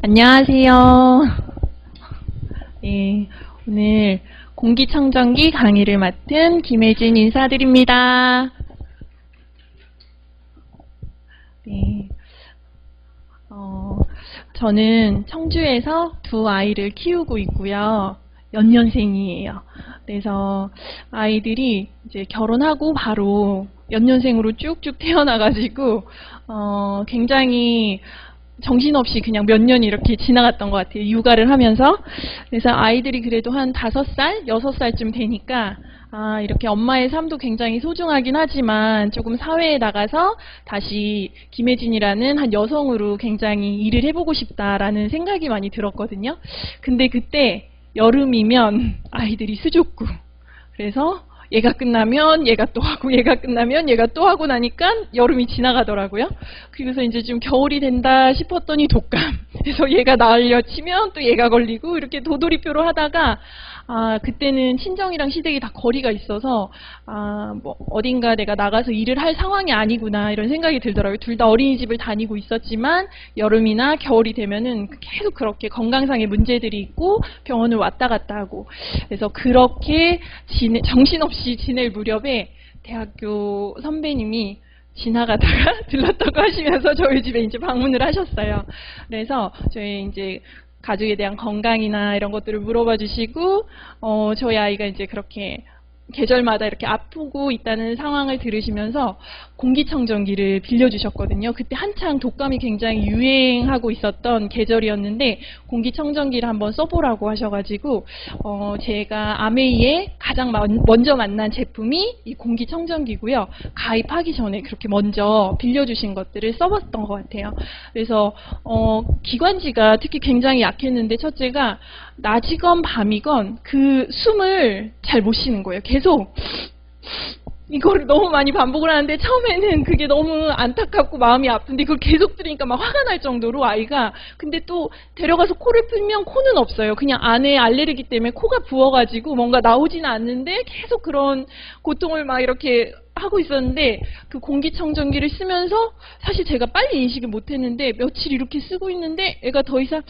안녕하세요. 네, 오늘 공기청정기 강의를 맡은 김혜진 인사드립니다. 네, 저는 청주에서 두 아이를 키우고 있고요. 연년생이에요. 그래서 아이들이 이제 결혼하고 바로 연년생으로 쭉쭉 태어나가지고 굉장히 정신없이 그냥 몇 년이 이렇게 지나갔던 것 같아요. 육아를 하면서. 그래서 아이들이 그래도 한 5살, 6살쯤 되니까 이렇게 엄마의 삶도 굉장히 소중하긴 하지만 조금 사회에 나가서 다시 김혜진이라는 한 여성으로 굉장히 일을 해보고 싶다라는 생각이 많이 들었거든요. 근데 그때 여름이면 아이들이 수족구. 그래서 얘가 끝나면 얘가 또 하고 얘가 끝나면 얘가 또 하고 나니까 여름이 지나가더라고요. 그래서 이제 좀 겨울이 된다 싶었더니 독감. 그래서 얘가 날려 치면 또 얘가 걸리고 이렇게 도돌이표로 하다가 그때는 친정이랑 시댁이 다 거리가 있어서 뭐 어딘가 내가 나가서 일을 할 상황이 아니구나 이런 생각이 들더라고요. 둘 다 어린이집을 다니고 있었지만 여름이나 겨울이 되면은 계속 그렇게 건강상의 문제들이 있고 병원을 왔다 갔다 하고 그래서 그렇게 정신없이 지낼 무렵에 대학교 선배님이 지나가다가 들렀다고 하시면서 저희 집에 이제 방문을 하셨어요. 그래서 저희 이제 가족에 대한 건강이나 이런 것들을 물어봐 주시고 저희 아이가 이제 그렇게 계절마다 이렇게 아프고 있다는 상황을 들으시면서 공기청정기를 빌려주셨거든요. 그때 한창 독감이 굉장히 유행하고 있었던 계절이었는데 공기청정기를 한번 써보라고 하셔가지고 제가 아메이에 가장 먼저 만난 제품이 이 공기청정기고요. 가입하기 전에 그렇게 먼저 빌려주신 것들을 써봤던 것 같아요. 그래서 기관지가 특히 굉장히 약했는데 첫째가 낮이건 밤이건 그 숨을 잘 못 쉬는 거예요. 계속 이거를 너무 많이 반복을 하는데 처음에는 그게 너무 안타깝고 마음이 아픈데 그걸 계속 들으니까 막 화가 날 정도로 아이가 근데 또 데려가서 코를 풀면 코는 없어요. 그냥 안에 알레르기 때문에 코가 부어가지고 뭔가 나오지는 않는데 계속 그런 고통을 막 이렇게 하고 있었는데 그 공기청정기를 쓰면서 사실 제가 빨리 인식을 못했는데 며칠 이렇게 쓰고 있는데 애가 더 이상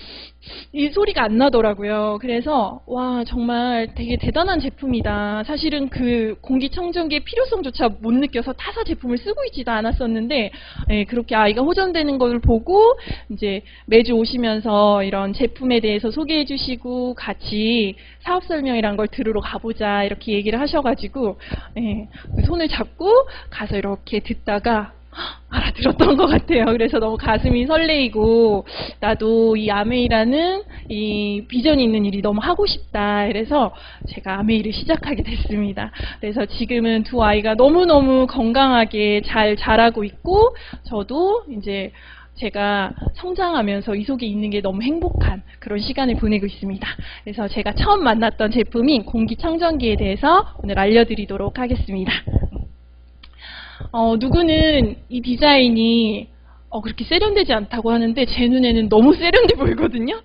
이 소리가 안 나더라고요. 그래서 와 정말 되게 대단한 제품이다. 사실은 그 공기청정기의 필요성조차 못 느껴서 타사 제품을 쓰고 있지도 않았었는데 그렇게 아이가 호전되는 걸 보고 이제 매주 오시면서 이런 제품에 대해서 소개해 주시고 같이 사업 설명이란 걸 들으러 가보자 이렇게 얘기를 하셔가지고 손을 잡고 가서 이렇게 듣다가 알아들었던 것 같아요. 그래서 너무 가슴이 설레이고 나도 이 아메이라는 이 비전이 있는 일이 너무 하고 싶다. 그래서 제가 아메이를 시작하게 됐습니다. 그래서 지금은 두 아이가 너무너무 건강하게 잘 자라고 있고 저도 이제 제가 성장하면서 이 속에 있는 게 너무 행복한 그런 시간을 보내고 있습니다. 그래서 제가 처음 만났던 제품인 공기청정기에 대해서 오늘 알려드리도록 하겠습니다. 누구는 이 디자인이 그렇게 세련되지 않다고 하는데 제 눈에는 너무 세련돼 보이거든요.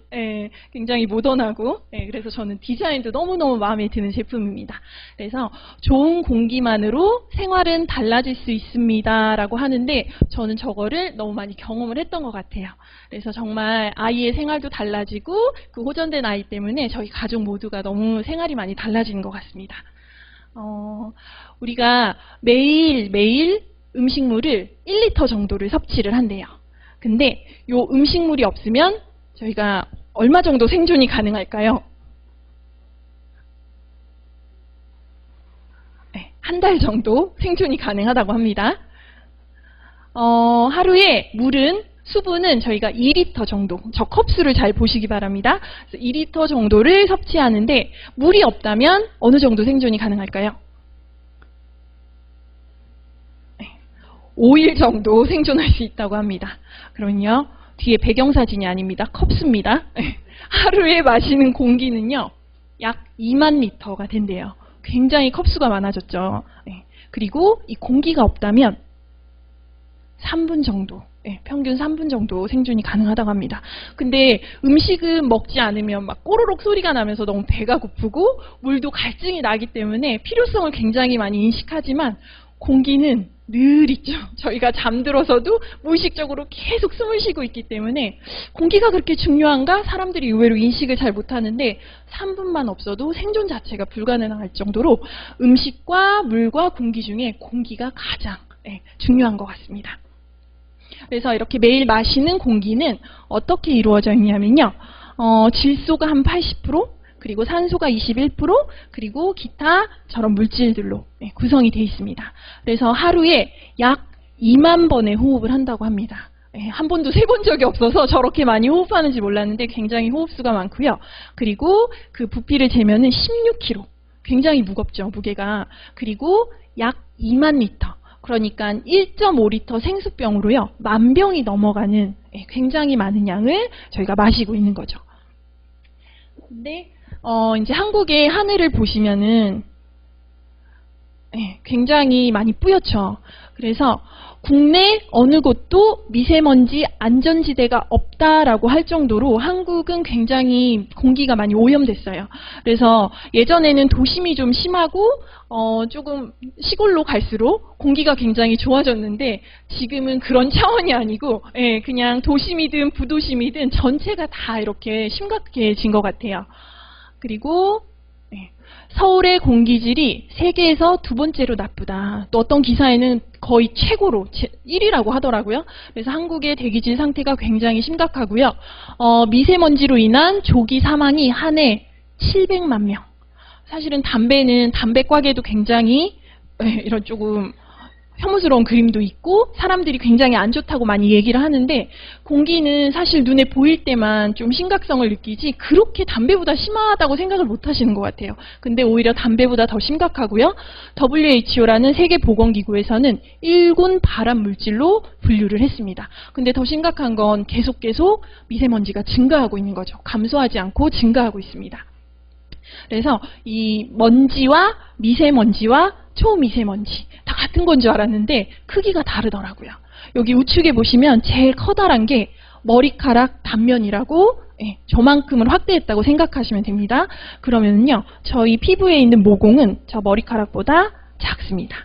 굉장히 모던하고 그래서 저는 디자인도 너무너무 마음에 드는 제품입니다. 그래서 좋은 공기만으로 생활은 달라질 수 있습니다 라고 하는데 저는 저거를 너무 많이 경험을 했던 것 같아요. 그래서 정말 아이의 생활도 달라지고 그 호전된 아이 때문에 저희 가족 모두가 너무 생활이 많이 달라지는 것 같습니다. 우리가 매일 음식물을 1리터 정도를 섭취를 한대요. 근데 요 음식물이 없으면 저희가 얼마 정도 생존이 가능할까요? 한 달 정도 생존이 가능하다고 합니다. 하루에 수분은 저희가 2리터 정도, 저 컵수를 잘 보시기 바랍니다. 그래서 2리터 정도를 섭취하는데 물이 없다면 어느 정도 생존이 가능할까요? 5일 정도 생존할 수 있다고 합니다. 그럼요. 뒤에 배경사진이 아닙니다. 컵수입니다. 하루에 마시는 공기는요. 약 2만 리터가 된대요. 굉장히 컵수가 많아졌죠. 그리고 이 공기가 없다면 3분 정도, 평균 3분 정도 생존이 가능하다고 합니다. 근데 음식은 먹지 않으면 막 꼬르륵 소리가 나면서 너무 배가 고프고 물도 갈증이 나기 때문에 필요성을 굉장히 많이 인식하지만 공기는 늘 있죠. 저희가 잠들어서도 무의식적으로 계속 숨을 쉬고 있기 때문에 공기가 그렇게 중요한가? 사람들이 의외로 인식을 잘 못하는데 3분만 없어도 생존 자체가 불가능할 정도로 음식과 물과 공기 중에 공기가 가장 중요한 것 같습니다. 그래서 이렇게 매일 마시는 공기는 어떻게 이루어져 있냐면요. 질소가 한 80%, 그리고 산소가 21%, 그리고 기타 저런 물질들로 구성이 되어 있습니다. 그래서 하루에 약 2만 번의 호흡을 한다고 합니다. 한 번도 세본 적이 없어서 저렇게 많이 호흡하는지 몰랐는데 굉장히 호흡수가 많고요. 그리고 그 부피를 재면은 16kg. 굉장히 무겁죠, 무게가. 그리고 약 2만 리터. 그러니까 1.5리터 생수병으로요. 10,000병이 넘어가는 굉장히 많은 양을 저희가 마시고 있는 거죠. 근데 이제 한국의 하늘을 보시면은 굉장히 많이 뿌옇죠. 그래서 국내 어느 곳도 미세먼지 안전지대가 없다라고 할 정도로 한국은 굉장히 공기가 많이 오염됐어요. 그래서 예전에는 도심이 좀 심하고 조금 시골로 갈수록 공기가 굉장히 좋아졌는데 지금은 그런 차원이 아니고 그냥 도심이든 부도심이든 전체가 다 이렇게 심각해진 것 같아요. 그리고 서울의 공기질이 세계에서 2번째로 나쁘다. 또 어떤 기사에는 거의 최고로 1위라고 하더라고요. 그래서 한국의 대기질 상태가 굉장히 심각하고요. 미세먼지로 인한 조기 사망이 한 해 700만 명. 사실은 담배과계도 굉장히 이런 조금 혐오스러운 그림도 있고 사람들이 굉장히 안 좋다고 많이 얘기를 하는데 공기는 사실 눈에 보일 때만 좀 심각성을 느끼지 그렇게 담배보다 심하다고 생각을 못 하시는 것 같아요. 근데 오히려 담배보다 더 심각하고요. WHO라는 세계보건기구에서는 1군 발암 물질로 분류를 했습니다. 근데 더 심각한 건 계속 미세먼지가 증가하고 있는 거죠. 감소하지 않고 증가하고 있습니다. 그래서 이 먼지와 미세먼지와 초미세먼지 다 같은 건 줄 알았는데 크기가 다르더라고요. 여기 우측에 보시면 제일 커다란 게 머리카락 단면이라고 저만큼을 확대했다고 생각하시면 됩니다. 그러면요 저희 피부에 있는 모공은 저 머리카락보다 작습니다.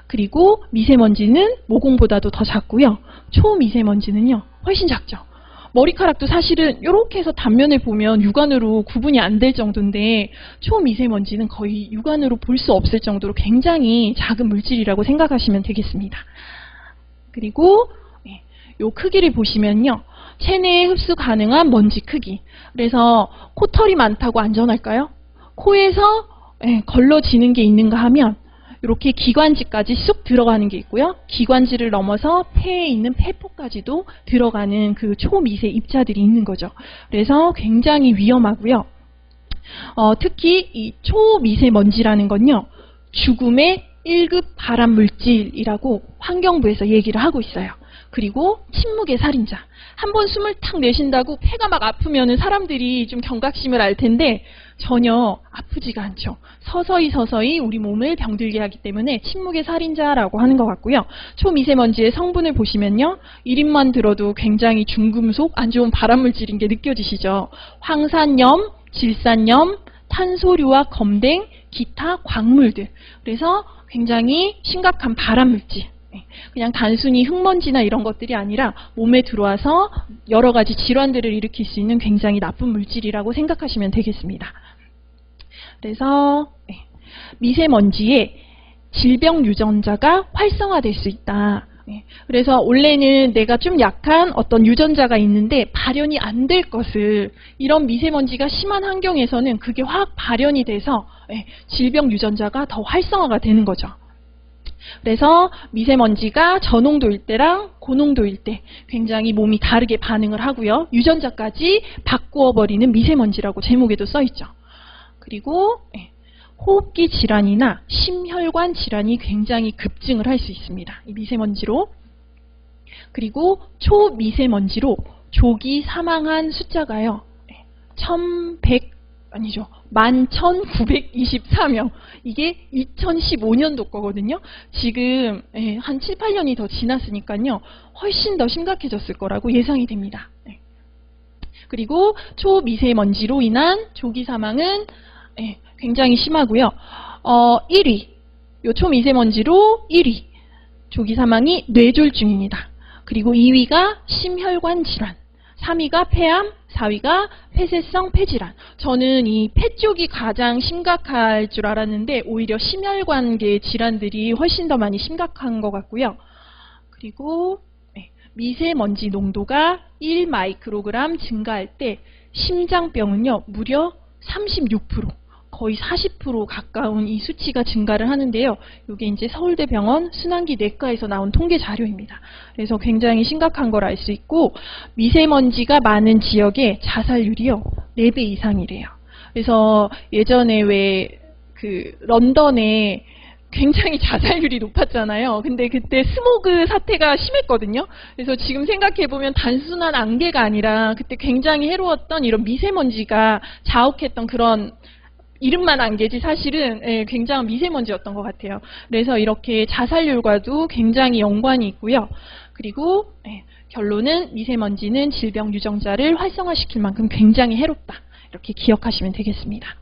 그리고 미세먼지는 모공보다도 더 작고요. 초미세먼지는요 훨씬 작죠. 머리카락도 사실은 이렇게 해서 단면을 보면 육안으로 구분이 안 될 정도인데 초미세먼지는 거의 육안으로 볼 수 없을 정도로 굉장히 작은 물질이라고 생각하시면 되겠습니다. 그리고 이 크기를 보시면요. 체내에 흡수 가능한 먼지 크기. 그래서 코털이 많다고 안전할까요? 코에서 걸러지는 게 있는가 하면 이렇게 기관지까지 쑥 들어가는 게 있고요. 기관지를 넘어서 폐에 있는 폐포까지도 들어가는 그 초미세 입자들이 있는 거죠. 그래서 굉장히 위험하고요. 특히 이 초미세먼지라는 건요. 죽음의 1급 발암물질이라고 환경부에서 얘기를 하고 있어요. 그리고 침묵의 살인자. 한번 숨을 탁 내쉰다고 폐가 막 아프면은 사람들이 좀 경각심을 알 텐데 전혀 아프지가 않죠. 서서히 우리 몸을 병들게 하기 때문에 침묵의 살인자라고 하는 것 같고요. 초미세먼지의 성분을 보시면요. 이름만 들어도 굉장히 중금속, 안 좋은 발암물질인 게 느껴지시죠. 황산염, 질산염, 탄소류와 검댕, 기타 광물들. 그래서 굉장히 심각한 발암물질. 그냥 단순히 흙먼지나 이런 것들이 아니라 몸에 들어와서 여러 가지 질환들을 일으킬 수 있는 굉장히 나쁜 물질이라고 생각하시면 되겠습니다. 그래서 미세먼지에 질병 유전자가 활성화될 수 있다. 그래서 원래는 내가 좀 약한 어떤 유전자가 있는데 발현이 안 될 것을 이런 미세먼지가 심한 환경에서는 그게 확 발현이 돼서 질병 유전자가 더 활성화가 되는 거죠. 그래서 미세먼지가 저농도일 때랑 고농도일 때 굉장히 몸이 다르게 반응을 하고요. 유전자까지 바꾸어버리는 미세먼지라고 제목에도 써있죠. 그리고 호흡기 질환이나 심혈관 질환이 굉장히 급증을 할 수 있습니다. 이 미세먼지로. 그리고 초미세먼지로 조기 사망한 숫자가요. 11,924명. 이게 2015년도 거거든요. 지금 한 7, 8년이 더 지났으니까요. 훨씬 더 심각해졌을 거라고 예상이 됩니다. 그리고 초미세먼지로 인한 조기 사망은 굉장히 심하고요. 1위. 요 초미세먼지로 1위. 조기 사망이 뇌졸중입니다. 그리고 2위가 심혈관 질환, 3위가 폐암, 4위가 폐쇄성 폐질환. 저는 이 폐 쪽이 가장 심각할 줄 알았는데 오히려 심혈관계 질환들이 훨씬 더 많이 심각한 것 같고요. 그리고 미세먼지 농도가 1 마이크로그램 증가할 때 심장병은요 무려 36%, 거의 40% 가까운 이 수치가 증가를 하는데요. 이게 이제 서울대병원 순환기 내과에서 나온 통계 자료입니다. 그래서 굉장히 심각한 걸 알 수 있고, 미세먼지가 많은 지역의 자살률이요 4배 이상이래요. 그래서 예전에 왜 런던에 굉장히 자살률이 높았잖아요. 근데 그때 스모그 사태가 심했거든요. 그래서 지금 생각해보면 단순한 안개가 아니라 그때 굉장히 해로웠던 이런 미세먼지가 자욱했던 그런, 이름만 안개지 사실은 굉장한 미세먼지였던 것 같아요. 그래서 이렇게 자살률과도 굉장히 연관이 있고요. 그리고 결론은 미세먼지는 질병 유전자를 활성화시킬 만큼 굉장히 해롭다. 이렇게 기억하시면 되겠습니다.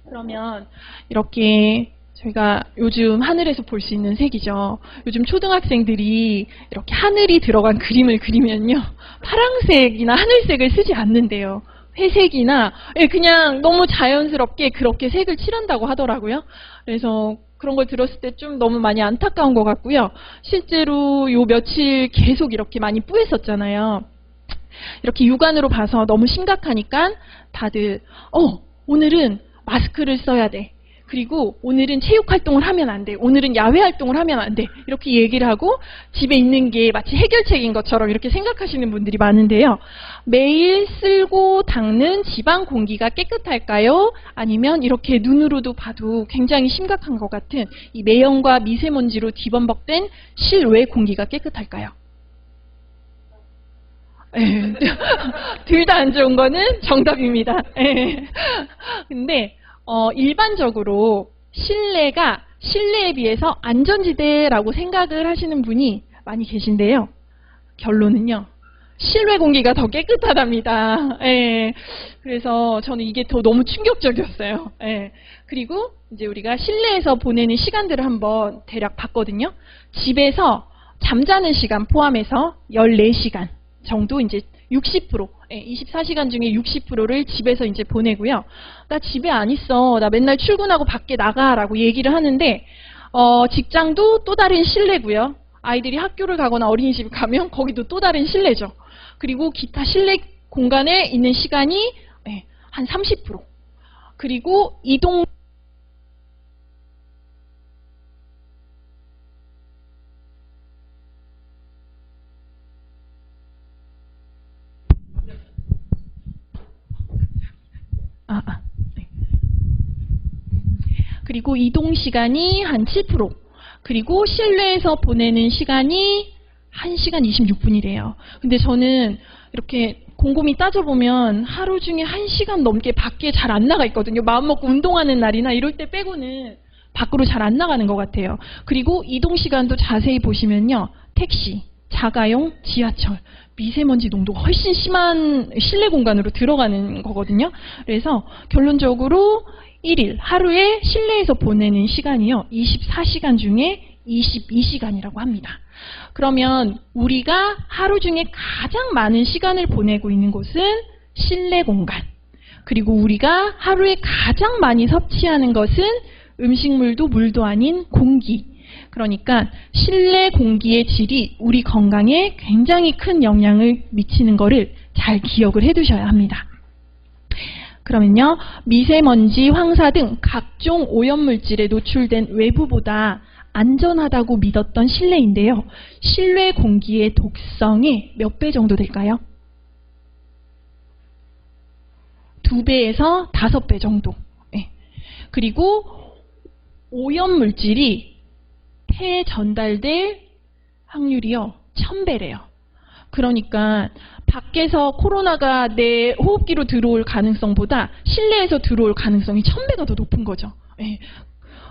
그러면 이렇게 저희가 요즘 하늘에서 볼 수 있는 색이죠. 요즘 초등학생들이 이렇게 하늘이 들어간 그림을 그리면요, 파란색이나 하늘색을 쓰지 않는데요. 회색이나 그냥 너무 자연스럽게 그렇게 색을 칠한다고 하더라고요. 그래서 그런 걸 들었을 때 좀 너무 많이 안타까운 것 같고요. 실제로 요 며칠 계속 이렇게 많이 뿌했었잖아요. 이렇게 육안으로 봐서 너무 심각하니까 다들 오늘은 마스크를 써야 돼. 그리고 오늘은 체육활동을 하면 안 돼. 오늘은 야외활동을 하면 안 돼. 이렇게 얘기를 하고 집에 있는 게 마치 해결책인 것처럼 이렇게 생각하시는 분들이 많은데요. 매일 쓸고 닦는 지방 공기가 깨끗할까요? 아니면 이렇게 눈으로도 봐도 굉장히 심각한 것 같은 이 매연과 미세먼지로 뒤범벅된 실외 공기가 깨끗할까요? 둘 다 안 좋은 거는 정답입니다. 근데 일반적으로 실내가 실내에 비해서 안전지대라고 생각을 하시는 분이 많이 계신데요. 결론은요, 실외 공기가 더 깨끗하답니다. 그래서 저는 이게 더 너무 충격적이었어요. 그리고 이제 우리가 실내에서 보내는 시간들을 한번 대략 봤거든요. 집에서 잠자는 시간 포함해서 14시간 정도, 이제 60%, 24시간 중에 60%를 집에서 이제 보내고요. 나 집에 안 있어. 나 맨날 출근하고 밖에 나가라고 얘기를 하는데, 직장도 또 다른 실내고요. 아이들이 학교를 가거나 어린이집을 가면 거기도 또 다른 실내죠. 그리고 기타 실내 공간에 있는 시간이 한 30%. 그리고 이동 네. 그리고 이동 시간이 한 7%. 그리고 실내에서 보내는 시간이 1시간 26분이래요. 근데 저는 이렇게 곰곰이 따져보면 하루 중에 1시간 넘게 밖에 잘 안 나가 있거든요. 마음 먹고 운동하는 날이나 이럴 때 빼고는 밖으로 잘 안 나가는 것 같아요. 그리고 이동 시간도 자세히 보시면요, 택시, 자가용, 지하철, 미세먼지 농도가 훨씬 심한 실내 공간으로 들어가는 거거든요. 그래서 결론적으로 1일 하루에 실내에서 보내는 시간이요, 24시간 중에 22시간이라고 합니다. 그러면 우리가 하루 중에 가장 많은 시간을 보내고 있는 곳은 실내 공간. 그리고 우리가 하루에 가장 많이 섭취하는 것은 음식물도 물도 아닌 공기. 그러니까 실내 공기의 질이 우리 건강에 굉장히 큰 영향을 미치는 것을 잘 기억을 해두셔야 합니다. 그러면요, 미세먼지, 황사 등 각종 오염물질에 노출된 외부보다 안전하다고 믿었던 실내인데요. 실내 공기의 독성이 몇 배 정도 될까요? 2배에서 5배 정도. 그리고 오염물질이 폐에 전달될 확률이요, 1000배래요. 그러니까 밖에서 코로나가 내 호흡기로 들어올 가능성보다 실내에서 들어올 가능성이 1000배가 더 높은 거죠.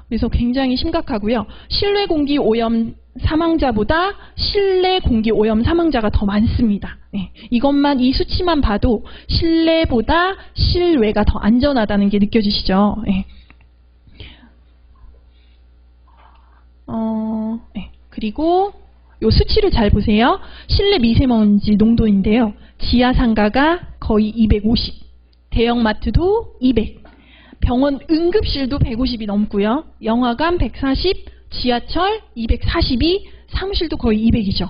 그래서 굉장히 심각하고요. 실내 공기 오염 사망자보다 실내 공기 오염 사망자가 더 많습니다. 이것만, 이 수치만 봐도 실내보다 실외가 더 안전하다는 게 느껴지시죠? 그리고 요 수치를 잘 보세요. 실내 미세먼지 농도인데요. 지하 상가가 거의 250, 대형마트도 200, 병원 응급실도 150이 넘고요. 영화관 140, 지하철 242, 사무실도 거의 200이죠.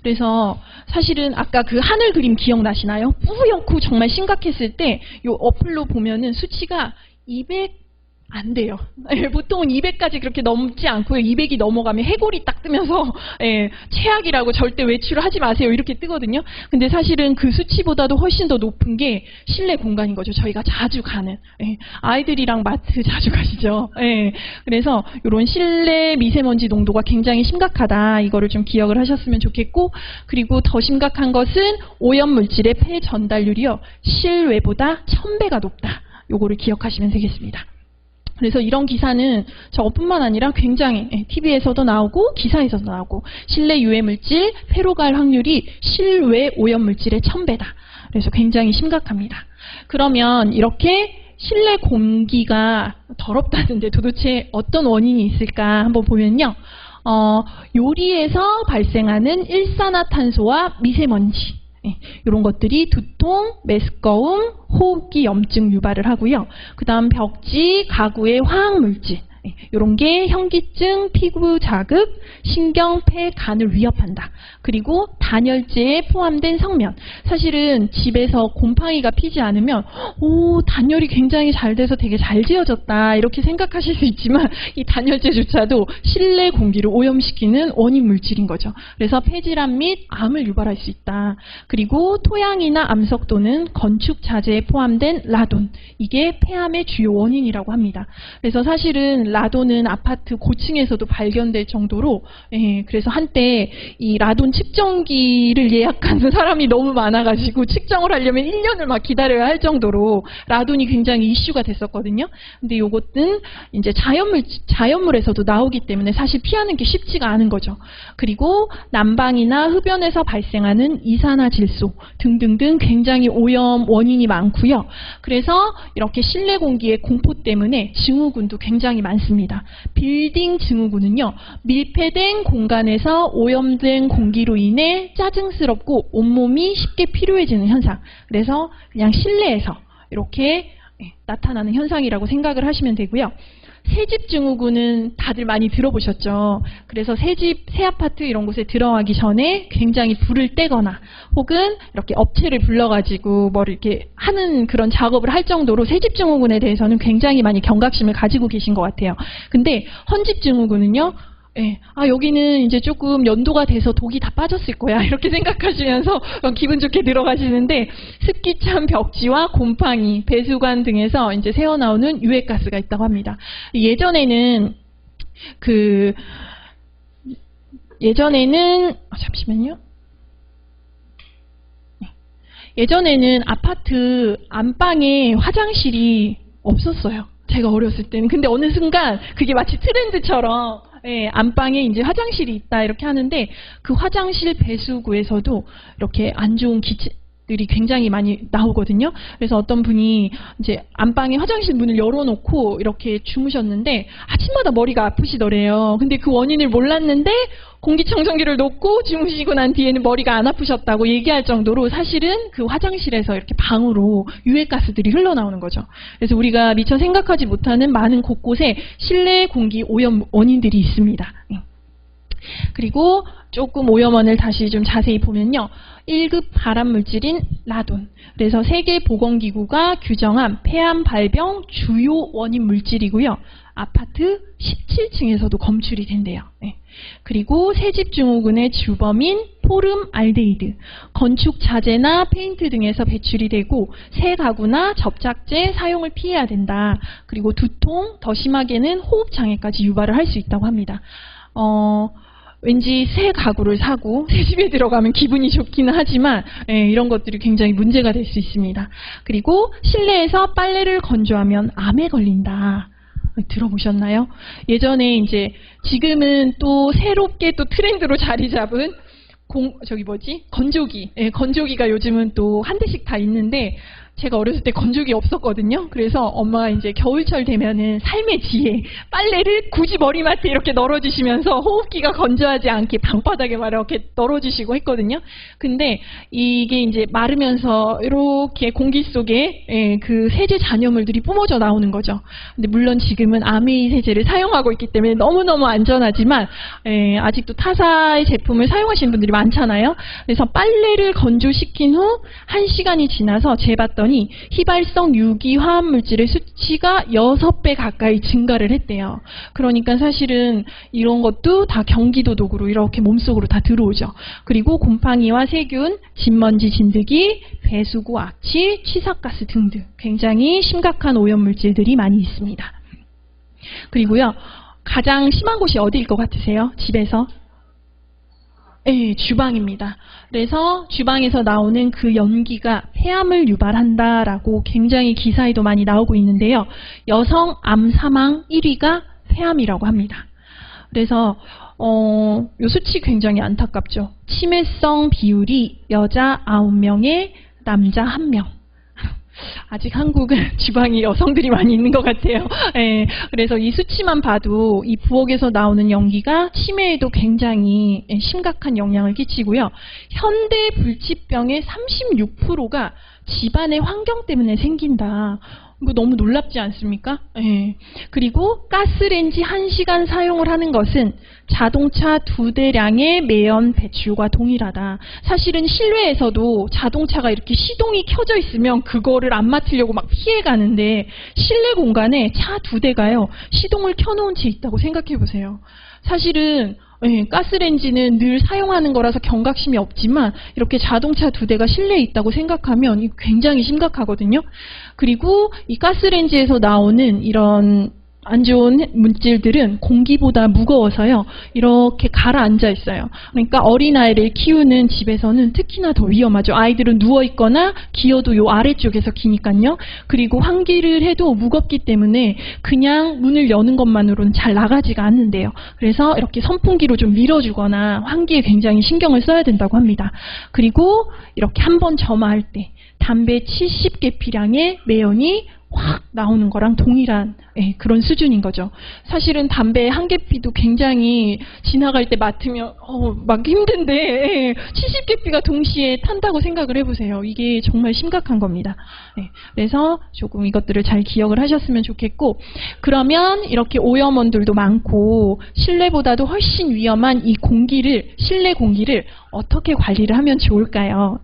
그래서 사실은 아까 그 하늘 그림 기억나시나요? 뿌옇고 정말 심각했을 때 요 어플로 보면은 수치가 200 안 돼요. 예, 보통은 200까지 그렇게 넘지 않고요. 200이 넘어가면 해골이 딱 뜨면서 예, 최악이라고 절대 외출을 하지 마세요 이렇게 뜨거든요. 근데 사실은 그 수치보다도 훨씬 더 높은 게 실내 공간인 거죠. 저희가 자주 가는 예, 아이들이랑 마트 자주 가시죠. 예, 그래서 이런 실내 미세먼지 농도가 굉장히 심각하다. 이거를 좀 기억을 하셨으면 좋겠고, 그리고 더 심각한 것은 오염물질의 폐 전달률이요. 실외보다 1000배가 높다. 요거를 기억하시면 되겠습니다. 그래서 이런 기사는 저뿐만 아니라 굉장히 TV에서도 나오고 기사에서도 나오고 실내 유해물질 폐로 갈 확률이 실외 오염물질의 1000배다. 그래서 굉장히 심각합니다. 그러면 이렇게 실내 공기가 더럽다는데 도대체 어떤 원인이 있을까 한번 보면요. 요리에서 발생하는 일산화탄소와 미세먼지 이런 것들이 두통, 메스꺼움, 호흡기 염증 유발을 하고요. 그 다음 벽지, 가구의 화학물질 이런 게 현기증, 피부 자극, 신경, 폐, 간을 위협한다. 그리고 단열재에 포함된 성면. 사실은 집에서 곰팡이가 피지 않으면 오, 단열이 굉장히 잘 돼서 되게 잘 지어졌다 이렇게 생각하실 수 있지만 이 단열재조차도 실내 공기를 오염시키는 원인 물질인 거죠. 그래서 폐질환 및 암을 유발할 수 있다. 그리고 토양이나 암석 또는 건축 자재에 포함된 라돈. 이게 폐암의 주요 원인이라고 합니다. 그래서 사실은 라돈은 아파트 고층에서도 발견될 정도로 그래서 한때 이 라돈 측정기를 예약하는 사람이 너무 많아가지고 측정을 하려면 1년을 막 기다려야 할 정도로 라돈이 굉장히 이슈가 됐었거든요. 근데 요것은 이제 자연물에서도 나오기 때문에 사실 피하는 게 쉽지가 않은 거죠. 그리고 난방이나 흡연에서 발생하는 이산화질소 등등등 굉장히 오염 원인이 많고요. 그래서 이렇게 실내 공기의 공포 때문에 증후군도 굉장히 많습니다. 빌딩 증후군은요, 밀폐된 공간에서 오염된 공기로 인해 짜증스럽고 온몸이 쉽게 피로해지는 현상. 그래서 그냥 실내에서 이렇게 나타나는 현상이라고 생각을 하시면 되고요. 새집 증후군은 다들 많이 들어보셨죠. 그래서 새집, 새 아파트 이런 곳에 들어가기 전에 굉장히 불을 떼거나 혹은 이렇게 업체를 불러가지고 뭘 이렇게 하는 그런 작업을 할 정도로 새집 증후군에 대해서는 굉장히 많이 경각심을 가지고 계신 것 같아요. 근데 헌집 증후군은요. 여기는 이제 조금 연도가 돼서 독이 다 빠졌을 거야 이렇게 생각하시면서 기분 좋게 들어가시는데 습기 찬 벽지와 곰팡이, 배수관 등에서 이제 새어나오는 유해가스가 있다고 합니다. 잠시만요. 예전에는 아파트 안방에 화장실이 없었어요. 제가 어렸을 때는. 근데 어느 순간 그게 마치 트렌드처럼 안방에 이제 화장실이 있다 이렇게 하는데 그 화장실 배수구에서도 이렇게 안 좋은 기체들이 굉장히 많이 나오거든요. 그래서 어떤 분이 이제 안방에 화장실 문을 열어놓고 이렇게 주무셨는데 아침마다 머리가 아프시더래요. 근데 그 원인을 몰랐는데 공기청정기를 놓고 주무시고 난 뒤에는 머리가 안 아프셨다고 얘기할 정도로 사실은 그 화장실에서 이렇게 방으로 유해가스들이 흘러나오는 거죠. 그래서 우리가 미처 생각하지 못하는 많은 곳곳에 실내 공기 오염 원인들이 있습니다. 그리고 조금 오염원을 다시 좀 자세히 보면요. 1급 발암물질인 라돈. 그래서 세계보건기구가 규정한 폐암 발병 주요 원인 물질이고요. 아파트 17층에서도 검출이 된대요. 그리고 새집 증후군의 주범인 포름알데히드, 건축 자재나 페인트 등에서 배출이 되고 새 가구나 접착제 사용을 피해야 된다. 그리고 두통, 더 심하게는 호흡장애까지 유발을 할 수 있다고 합니다. 왠지 새 가구를 사고 새 집에 들어가면 기분이 좋기는 하지만 이런 것들이 굉장히 문제가 될 수 있습니다. 그리고 실내에서 빨래를 건조하면 암에 걸린다. 들어보셨나요? 예전에 이제 지금은 또 새롭게 또 트렌드로 자리 잡은 건조기. 건조기가 요즘은 또 한 대씩 다 있는데 제가 어렸을 때 건조기 없었거든요. 그래서 엄마가 이제 겨울철 되면은 삶의 지혜, 빨래를 굳이 머리맡에 이렇게 널어주시면서 호흡기가 건조하지 않게 방바닥에 막 이렇게 널어주시고 했거든요. 근데 이게 이제 마르면서 이렇게 공기 속에 그 세제 잔여물들이 뿜어져 나오는 거죠. 근데 물론 지금은 아메이 세제를 사용하고 있기 때문에 너무너무 안전하지만 아직도 타사의 제품을 사용하시는 분들이 많잖아요. 그래서 빨래를 건조시킨 후 1시간이 지나서 재봤더니 휘발성 유기 화합물질의 수치가 6배 가까이 증가를 했대요. 그러니까 사실은 이런 것도 다 경기도 독으로 이렇게 몸속으로 다 들어오죠. 그리고 곰팡이와 세균, 진먼지 진드기, 배수구 악취, 취사가스 등등 굉장히 심각한 오염물질들이 많이 있습니다. 그리고요, 가장 심한 곳이 어디일 것 같으세요? 집에서? 네, 주방입니다. 그래서 주방에서 나오는 그 연기가 폐암을 유발한다라고 굉장히 기사에도 많이 나오고 있는데요. 여성 암 사망 1위가 폐암이라고 합니다. 그래서 요 수치 굉장히 안타깝죠. 치매성 비율이 여자 9명에 남자 1명. 아직 한국은 주방에 여성들이 많이 있는 것 같아요. 그래서 이 수치만 봐도 이 부엌에서 나오는 연기가 치매에도 굉장히 심각한 영향을 끼치고요. 현대 불치병의 36%가 집안의 환경 때문에 생긴다. 이거 너무 놀랍지 않습니까? 그리고 가스레인지 1시간 사용을 하는 것은 자동차 2대량의 매연 배출과 동일하다. 사실은 실외에서도 자동차가 이렇게 시동이 켜져 있으면 그거를 안 맡으려고 막 피해가는데 실내 공간에 차 2대가요. 시동을 켜놓은 채 있다고 생각해 보세요. 사실은 가스레인지는 늘 사용하는 거라서 경각심이 없지만 이렇게 자동차 2대가 실내에 있다고 생각하면 이거 굉장히 심각하거든요. 그리고 이 가스레인지에서 나오는 이런 안 좋은 물질들은 공기보다 무거워서요. 이렇게 가라앉아 있어요. 그러니까 어린아이를 키우는 집에서는 특히나 더 위험하죠. 아이들은 누워있거나 기어도 요 아래쪽에서 기니까요. 그리고 환기를 해도 무겁기 때문에 그냥 문을 여는 것만으로는 잘 나가지가 않는데요. 그래서 이렇게 선풍기로 좀 밀어주거나 환기에 굉장히 신경을 써야 된다고 합니다. 그리고 이렇게 한번 점화할 때 담배 70개 피량의 매연이 확 나오는 거랑 동일한 그런 수준인 거죠. 사실은 담배 한 개피도 굉장히 지나갈 때 맡으면 막 힘든데 70개피가 동시에 탄다고 생각을 해보세요. 이게 정말 심각한 겁니다. 그래서 조금 이것들을 잘 기억을 하셨으면 좋겠고, 그러면 이렇게 오염원들도 많고 실내보다도 훨씬 위험한 이 공기를, 실내 공기를 어떻게 관리를 하면 좋을까요?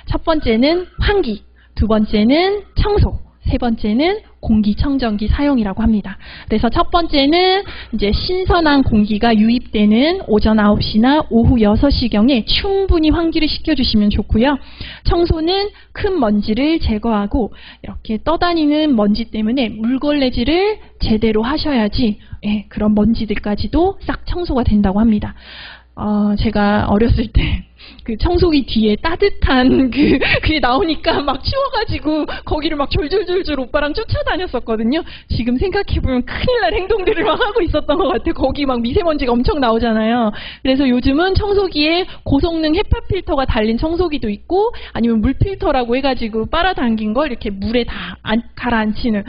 첫 번째는 환기, 두 번째는 청소, 세 번째는 공기청정기 사용이라고 합니다. 그래서 첫 번째는 이제 신선한 공기가 유입되는 오전 9시나 오후 6시경에 충분히 환기를 시켜주시면 좋고요. 청소는 큰 먼지를 제거하고 이렇게 떠다니는 먼지 때문에 물걸레질을 제대로 하셔야지 그런 먼지들까지도 싹 청소가 된다고 합니다. 제가 어렸을 때 그 청소기 뒤에 따뜻한 그게 나오니까 막 추워가지고 거기를 막 졸졸졸졸 오빠랑 쫓아다녔었거든요. 지금 생각해보면 큰일 날 행동들을 막 하고 있었던 것 같아요. 거기 막 미세먼지가 엄청 나오잖아요. 그래서 요즘은 청소기에 고성능 헤파 필터가 달린 청소기도 있고 아니면 물 필터라고 해가지고 빨아당긴 걸 이렇게 물에 다 가라앉히는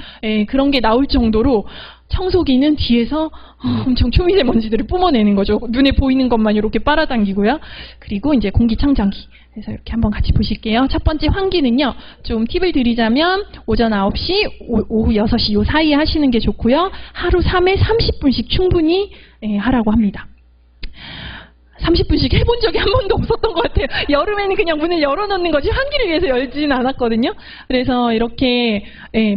그런 게 나올 정도로 청소기는 뒤에서 엄청 초미세먼지들을 뿜어내는 거죠. 눈에 보이는 것만 이렇게 빨아당기고요. 그리고 이제 공기청정기. 그래서 이렇게 한번 같이 보실게요. 첫 번째 환기는요. 좀 팁을 드리자면 오전 9시, 오후 6시 요 사이에 하시는 게 좋고요. 하루 3회 30분씩 충분히 하라고 합니다. 30분씩 해본 적이 한 번도 없었던 것 같아요. 여름에는 그냥 문을 열어놓는 거지 환기를 위해서 열지는 않았거든요. 그래서 이렇게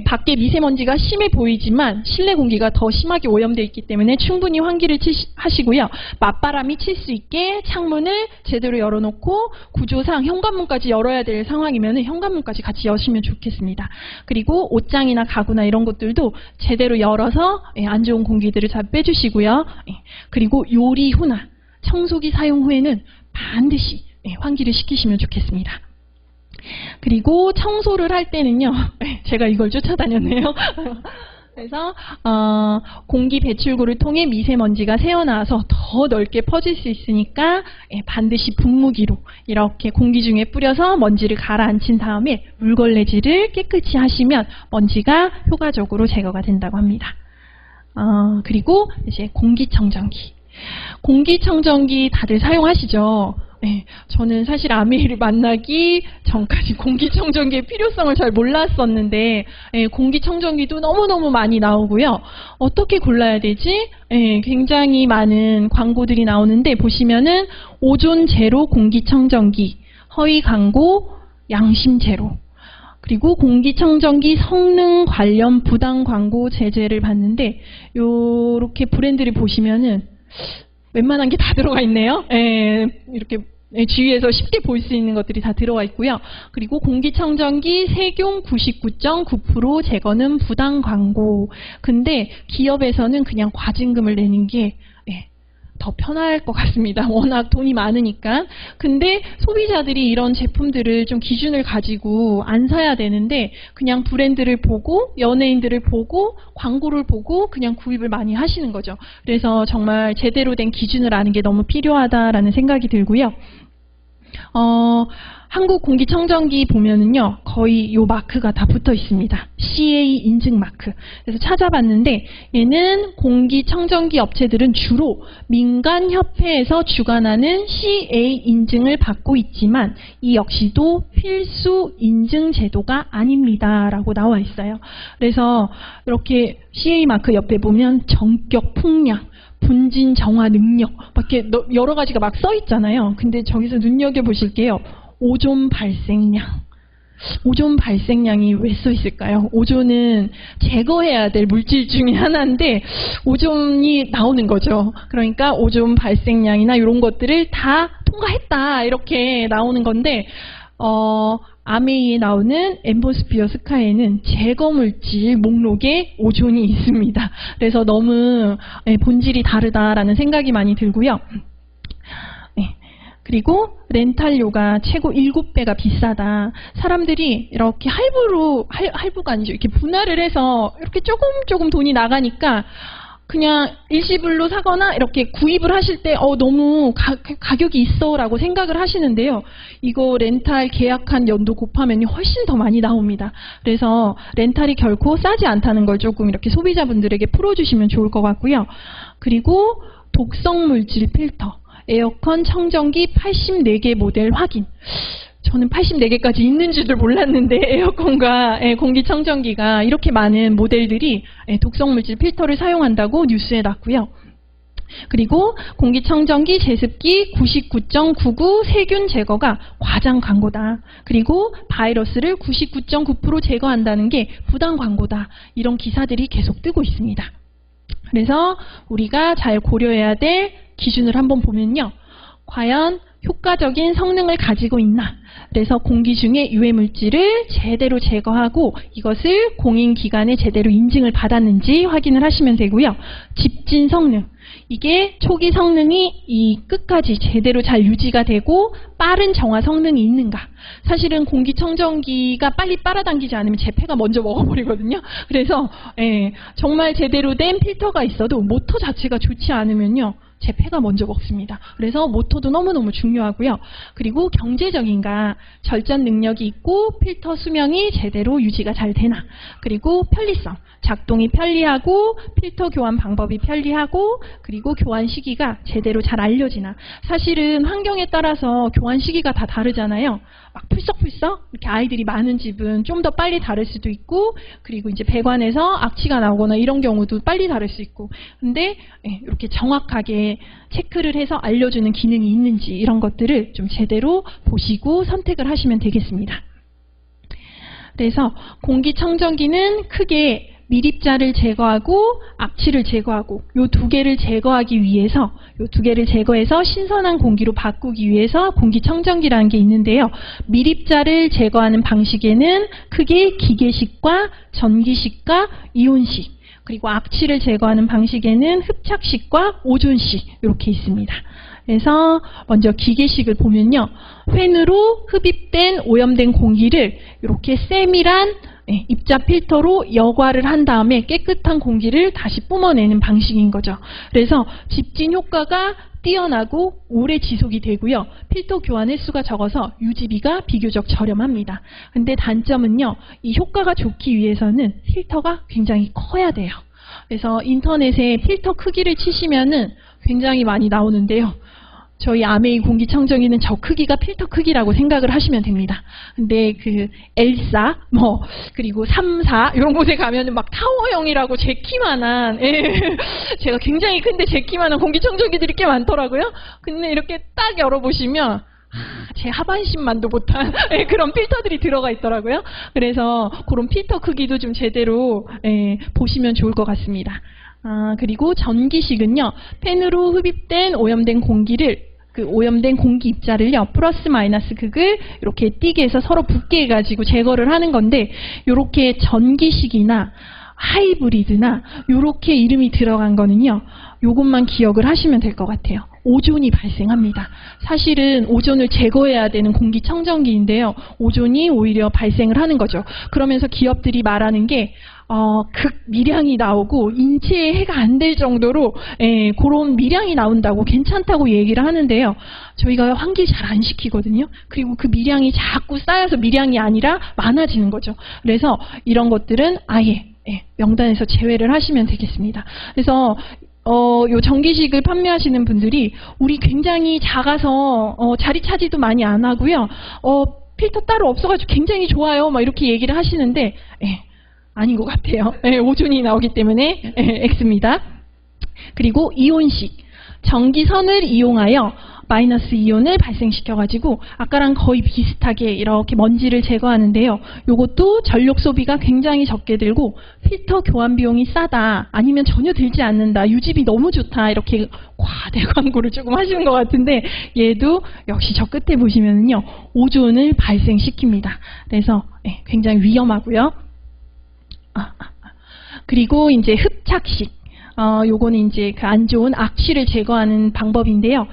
밖에 미세먼지가 심해 보이지만 실내 공기가 더 심하게 오염되어 있기 때문에 충분히 환기를 하시고요. 맞바람이 칠 수 있게 창문을 제대로 열어놓고 구조상 현관문까지 열어야 될 상황이면 현관문까지 같이 여시면 좋겠습니다. 그리고 옷장이나 가구나 이런 것들도 제대로 열어서 안 좋은 공기들을 잘 빼주시고요. 그리고 요리 후나 청소기 사용 후에는 반드시 환기를 시키시면 좋겠습니다. 그리고 청소를 할 때는요. 제가 이걸 쫓아다녔네요. 그래서 공기 배출구를 통해 미세먼지가 새어나와서 더 넓게 퍼질 수 있으니까 반드시 분무기로 이렇게 공기 중에 뿌려서 먼지를 가라앉힌 다음에 물걸레질을 깨끗이 하시면 먼지가 효과적으로 제거가 된다고 합니다. 그리고 이제 공기청정기. 공기청정기 다들 사용하시죠? 네, 저는 사실 아메이를 만나기 전까지 공기청정기의 필요성을 잘 몰랐었는데 공기청정기도 너무너무 많이 나오고요. 어떻게 골라야 되지? 굉장히 많은 광고들이 나오는데 보시면은 오존 제로 공기청정기, 허위 광고, 양심 제로, 그리고 공기청정기 성능 관련 부당 광고 제재를 받는데 요렇게 브랜드를 보시면은 웬만한 게 다 들어가 있네요. 이렇게 주위에서 쉽게 볼 수 있는 것들이 다 들어가 있고요. 그리고 공기청정기 세균 99.9% 제거는 부당 광고. 근데 기업에서는 그냥 과징금을 내는 게 더 편할 것 같습니다. 워낙 돈이 많으니까. 근데 소비자들이 이런 제품들을 좀 기준을 가지고 안 사야 되는데 그냥 브랜드를 보고 연예인들을 보고 광고를 보고 그냥 구입을 많이 하시는 거죠. 그래서 정말 제대로 된 기준을 아는 게 너무 필요하다라는 생각이 들고요. 한국 공기청정기 보면은요, 거의 요 마크가 다 붙어 있습니다. CA 인증 마크. 그래서 찾아봤는데, 얘는 공기청정기 업체들은 주로 민간협회에서 주관하는 CA 인증을 받고 있지만, 이 역시도 필수 인증 제도가 아닙니다. 라고 나와 있어요. 그래서 이렇게 CA 마크 옆에 보면 전격 풍량, 분진 정화 능력, 밖에 여러 가지가 막 써 있잖아요. 근데 저기서 눈여겨보실게요. 오존 발생량. 오존 발생량이 왜 써 있을까요? 오존은 제거해야 될 물질 중에 하나인데 오존이 나오는 거죠. 그러니까 오존 발생량이나 이런 것들을 다 통과했다 이렇게 나오는 건데 아메이에 나오는 앰보스피어 스카이에는 제거물질 목록에 오존이 있습니다. 그래서 너무 본질이 다르다라는 생각이 많이 들고요. 그리고 렌탈료가 최고 7배가 비싸다. 사람들이 이렇게 할부가 아니죠. 이렇게 분할을 해서 이렇게 조금 돈이 나가니까 그냥 일시불로 사거나 이렇게 구입을 하실 때 너무 가격이 있어 라고 생각을 하시는데요. 이거 렌탈 계약한 연도 곱하면 훨씬 더 많이 나옵니다. 그래서 렌탈이 결코 싸지 않다는 걸 조금 이렇게 소비자분들에게 풀어주시면 좋을 것 같고요. 그리고 독성물질 필터. 에어컨 청정기 84개 모델 확인. 저는 84개까지 있는 줄도 몰랐는데 에어컨과 공기청정기가 이렇게 많은 모델들이 독성물질 필터를 사용한다고 뉴스에 났고요. 그리고 공기청정기 제습기 99.99 세균 제거가 과장 광고다. 그리고 바이러스를 99.9% 제거한다는 게 부당 광고다. 이런 기사들이 계속 뜨고 있습니다. 그래서 우리가 잘 고려해야 될 기준을 한번 보면요. 과연 효과적인 성능을 가지고 있나? 그래서 공기 중에 유해물질을 제대로 제거하고 이것을 공인기관에 제대로 인증을 받았는지 확인을 하시면 되고요. 집진 성능. 이게 초기 성능이 이 끝까지 제대로 잘 유지가 되고 빠른 정화 성능이 있는가. 사실은 공기청정기가 빨리 빨아당기지 않으면 재폐가 먼저 먹어버리거든요. 그래서 정말 제대로 된 필터가 있어도 모터 자체가 좋지 않으면요. 재폐가 먼저 먹습니다. 그래서 모터도 너무너무 중요하고요. 그리고 경제적인가, 절전 능력이 있고 필터 수명이 제대로 유지가 잘 되나. 그리고 편리성, 작동이 편리하고 필터 교환 방법이 편리하고 그리고 교환 시기가 제대로 잘 알려지나. 사실은 환경에 따라서 교환 시기가 다 다르잖아요. 막 풀썩풀썩 이렇게 아이들이 많은 집은 좀 더 빨리 다를 수도 있고 그리고 이제 배관에서 악취가 나오거나 이런 경우도 빨리 다를 수 있고 근데 이렇게 정확하게 체크를 해서 알려주는 기능이 있는지 이런 것들을 좀 제대로 보시고 선택을 하시면 되겠습니다. 그래서 공기청정기는 크게 미립자를 제거하고 악취를 제거하고 요 두 개를 제거하기 위해서 요 두 개를 제거해서 신선한 공기로 바꾸기 위해서 공기청정기라는 게 있는데요. 미립자를 제거하는 방식에는 크게 기계식과 전기식과 이온식 그리고 악취를 제거하는 방식에는 흡착식과 오존식 이렇게 있습니다. 그래서 먼저 기계식을 보면요. 팬으로 흡입된 오염된 공기를 이렇게 세밀한 입자 필터로 여과를 한 다음에 깨끗한 공기를 다시 뿜어내는 방식인 거죠. 그래서 집진 효과가 뛰어나고 오래 지속이 되고요. 필터 교환 횟수가 적어서 유지비가 비교적 저렴합니다. 근데 단점은요. 이 효과가 좋기 위해서는 필터가 굉장히 커야 돼요. 그래서 인터넷에 필터 크기를 치시면은 굉장히 많이 나오는데요. 저희 아메이 공기청정기는 저 크기가 필터 크기라고 생각을 하시면 됩니다. 근데 그 L4, 그리고 3, 4 이런 곳에 가면은 막 타워형이라고 제 키만한, 제가 굉장히 큰데 제 키만한 공기청정기들이 꽤 많더라고요. 근데 이렇게 딱 열어보시면 제 하반신만도 못한 그런 필터들이 들어가 있더라고요. 그래서 그런 필터 크기도 좀 제대로 보시면 좋을 것 같습니다. 그리고 전기식은요, 팬으로 흡입된 오염된 공기를, 그 오염된 공기 입자를요, 플러스 마이너스 극을 이렇게 띄게 해서 서로 붙게 해가지고 제거를 하는 건데, 요렇게 전기식이나 하이브리드나 요렇게 이름이 들어간 거는요, 요것만 기억을 하시면 될 것 같아요. 오존이 발생합니다. 사실은 오존을 제거해야 되는 공기청정기인데요. 오존이 오히려 발생을 하는 거죠. 그러면서 기업들이 말하는 게 극미량이 나오고 인체에 해가 안 될 정도로 그런 미량이 나온다고 괜찮다고 얘기를 하는데요. 저희가 환기 잘 안 시키거든요. 그리고 그 미량이 자꾸 쌓여서 미량이 아니라 많아지는 거죠. 그래서 이런 것들은 아예 명단에서 제외를 하시면 되겠습니다. 그래서 요 전기식을 판매하시는 분들이 우리 굉장히 작아서 자리 차지도 많이 안 하고요. 필터 따로 없어가지고 굉장히 좋아요. 막 이렇게 얘기를 하시는데 아닌 것 같아요. 오존이 나오기 때문에 X입니다. 그리고 이온식, 전기선을 이용하여 마이너스 이온을 발생시켜가지고 아까랑 거의 비슷하게 이렇게 먼지를 제거하는데요. 요것도 전력 소비가 굉장히 적게 들고 필터 교환 비용이 싸다, 아니면 전혀 들지 않는다, 유지비 너무 좋다, 이렇게 과대 광고를 조금 하시는 것 같은데 얘도 역시 저 끝에 보시면은요, 오존을 발생시킵니다. 그래서 굉장히 위험하고요. 그리고 이제 흡착식. 요거는 이제 그 안 좋은 악취를 제거하는 방법인데요.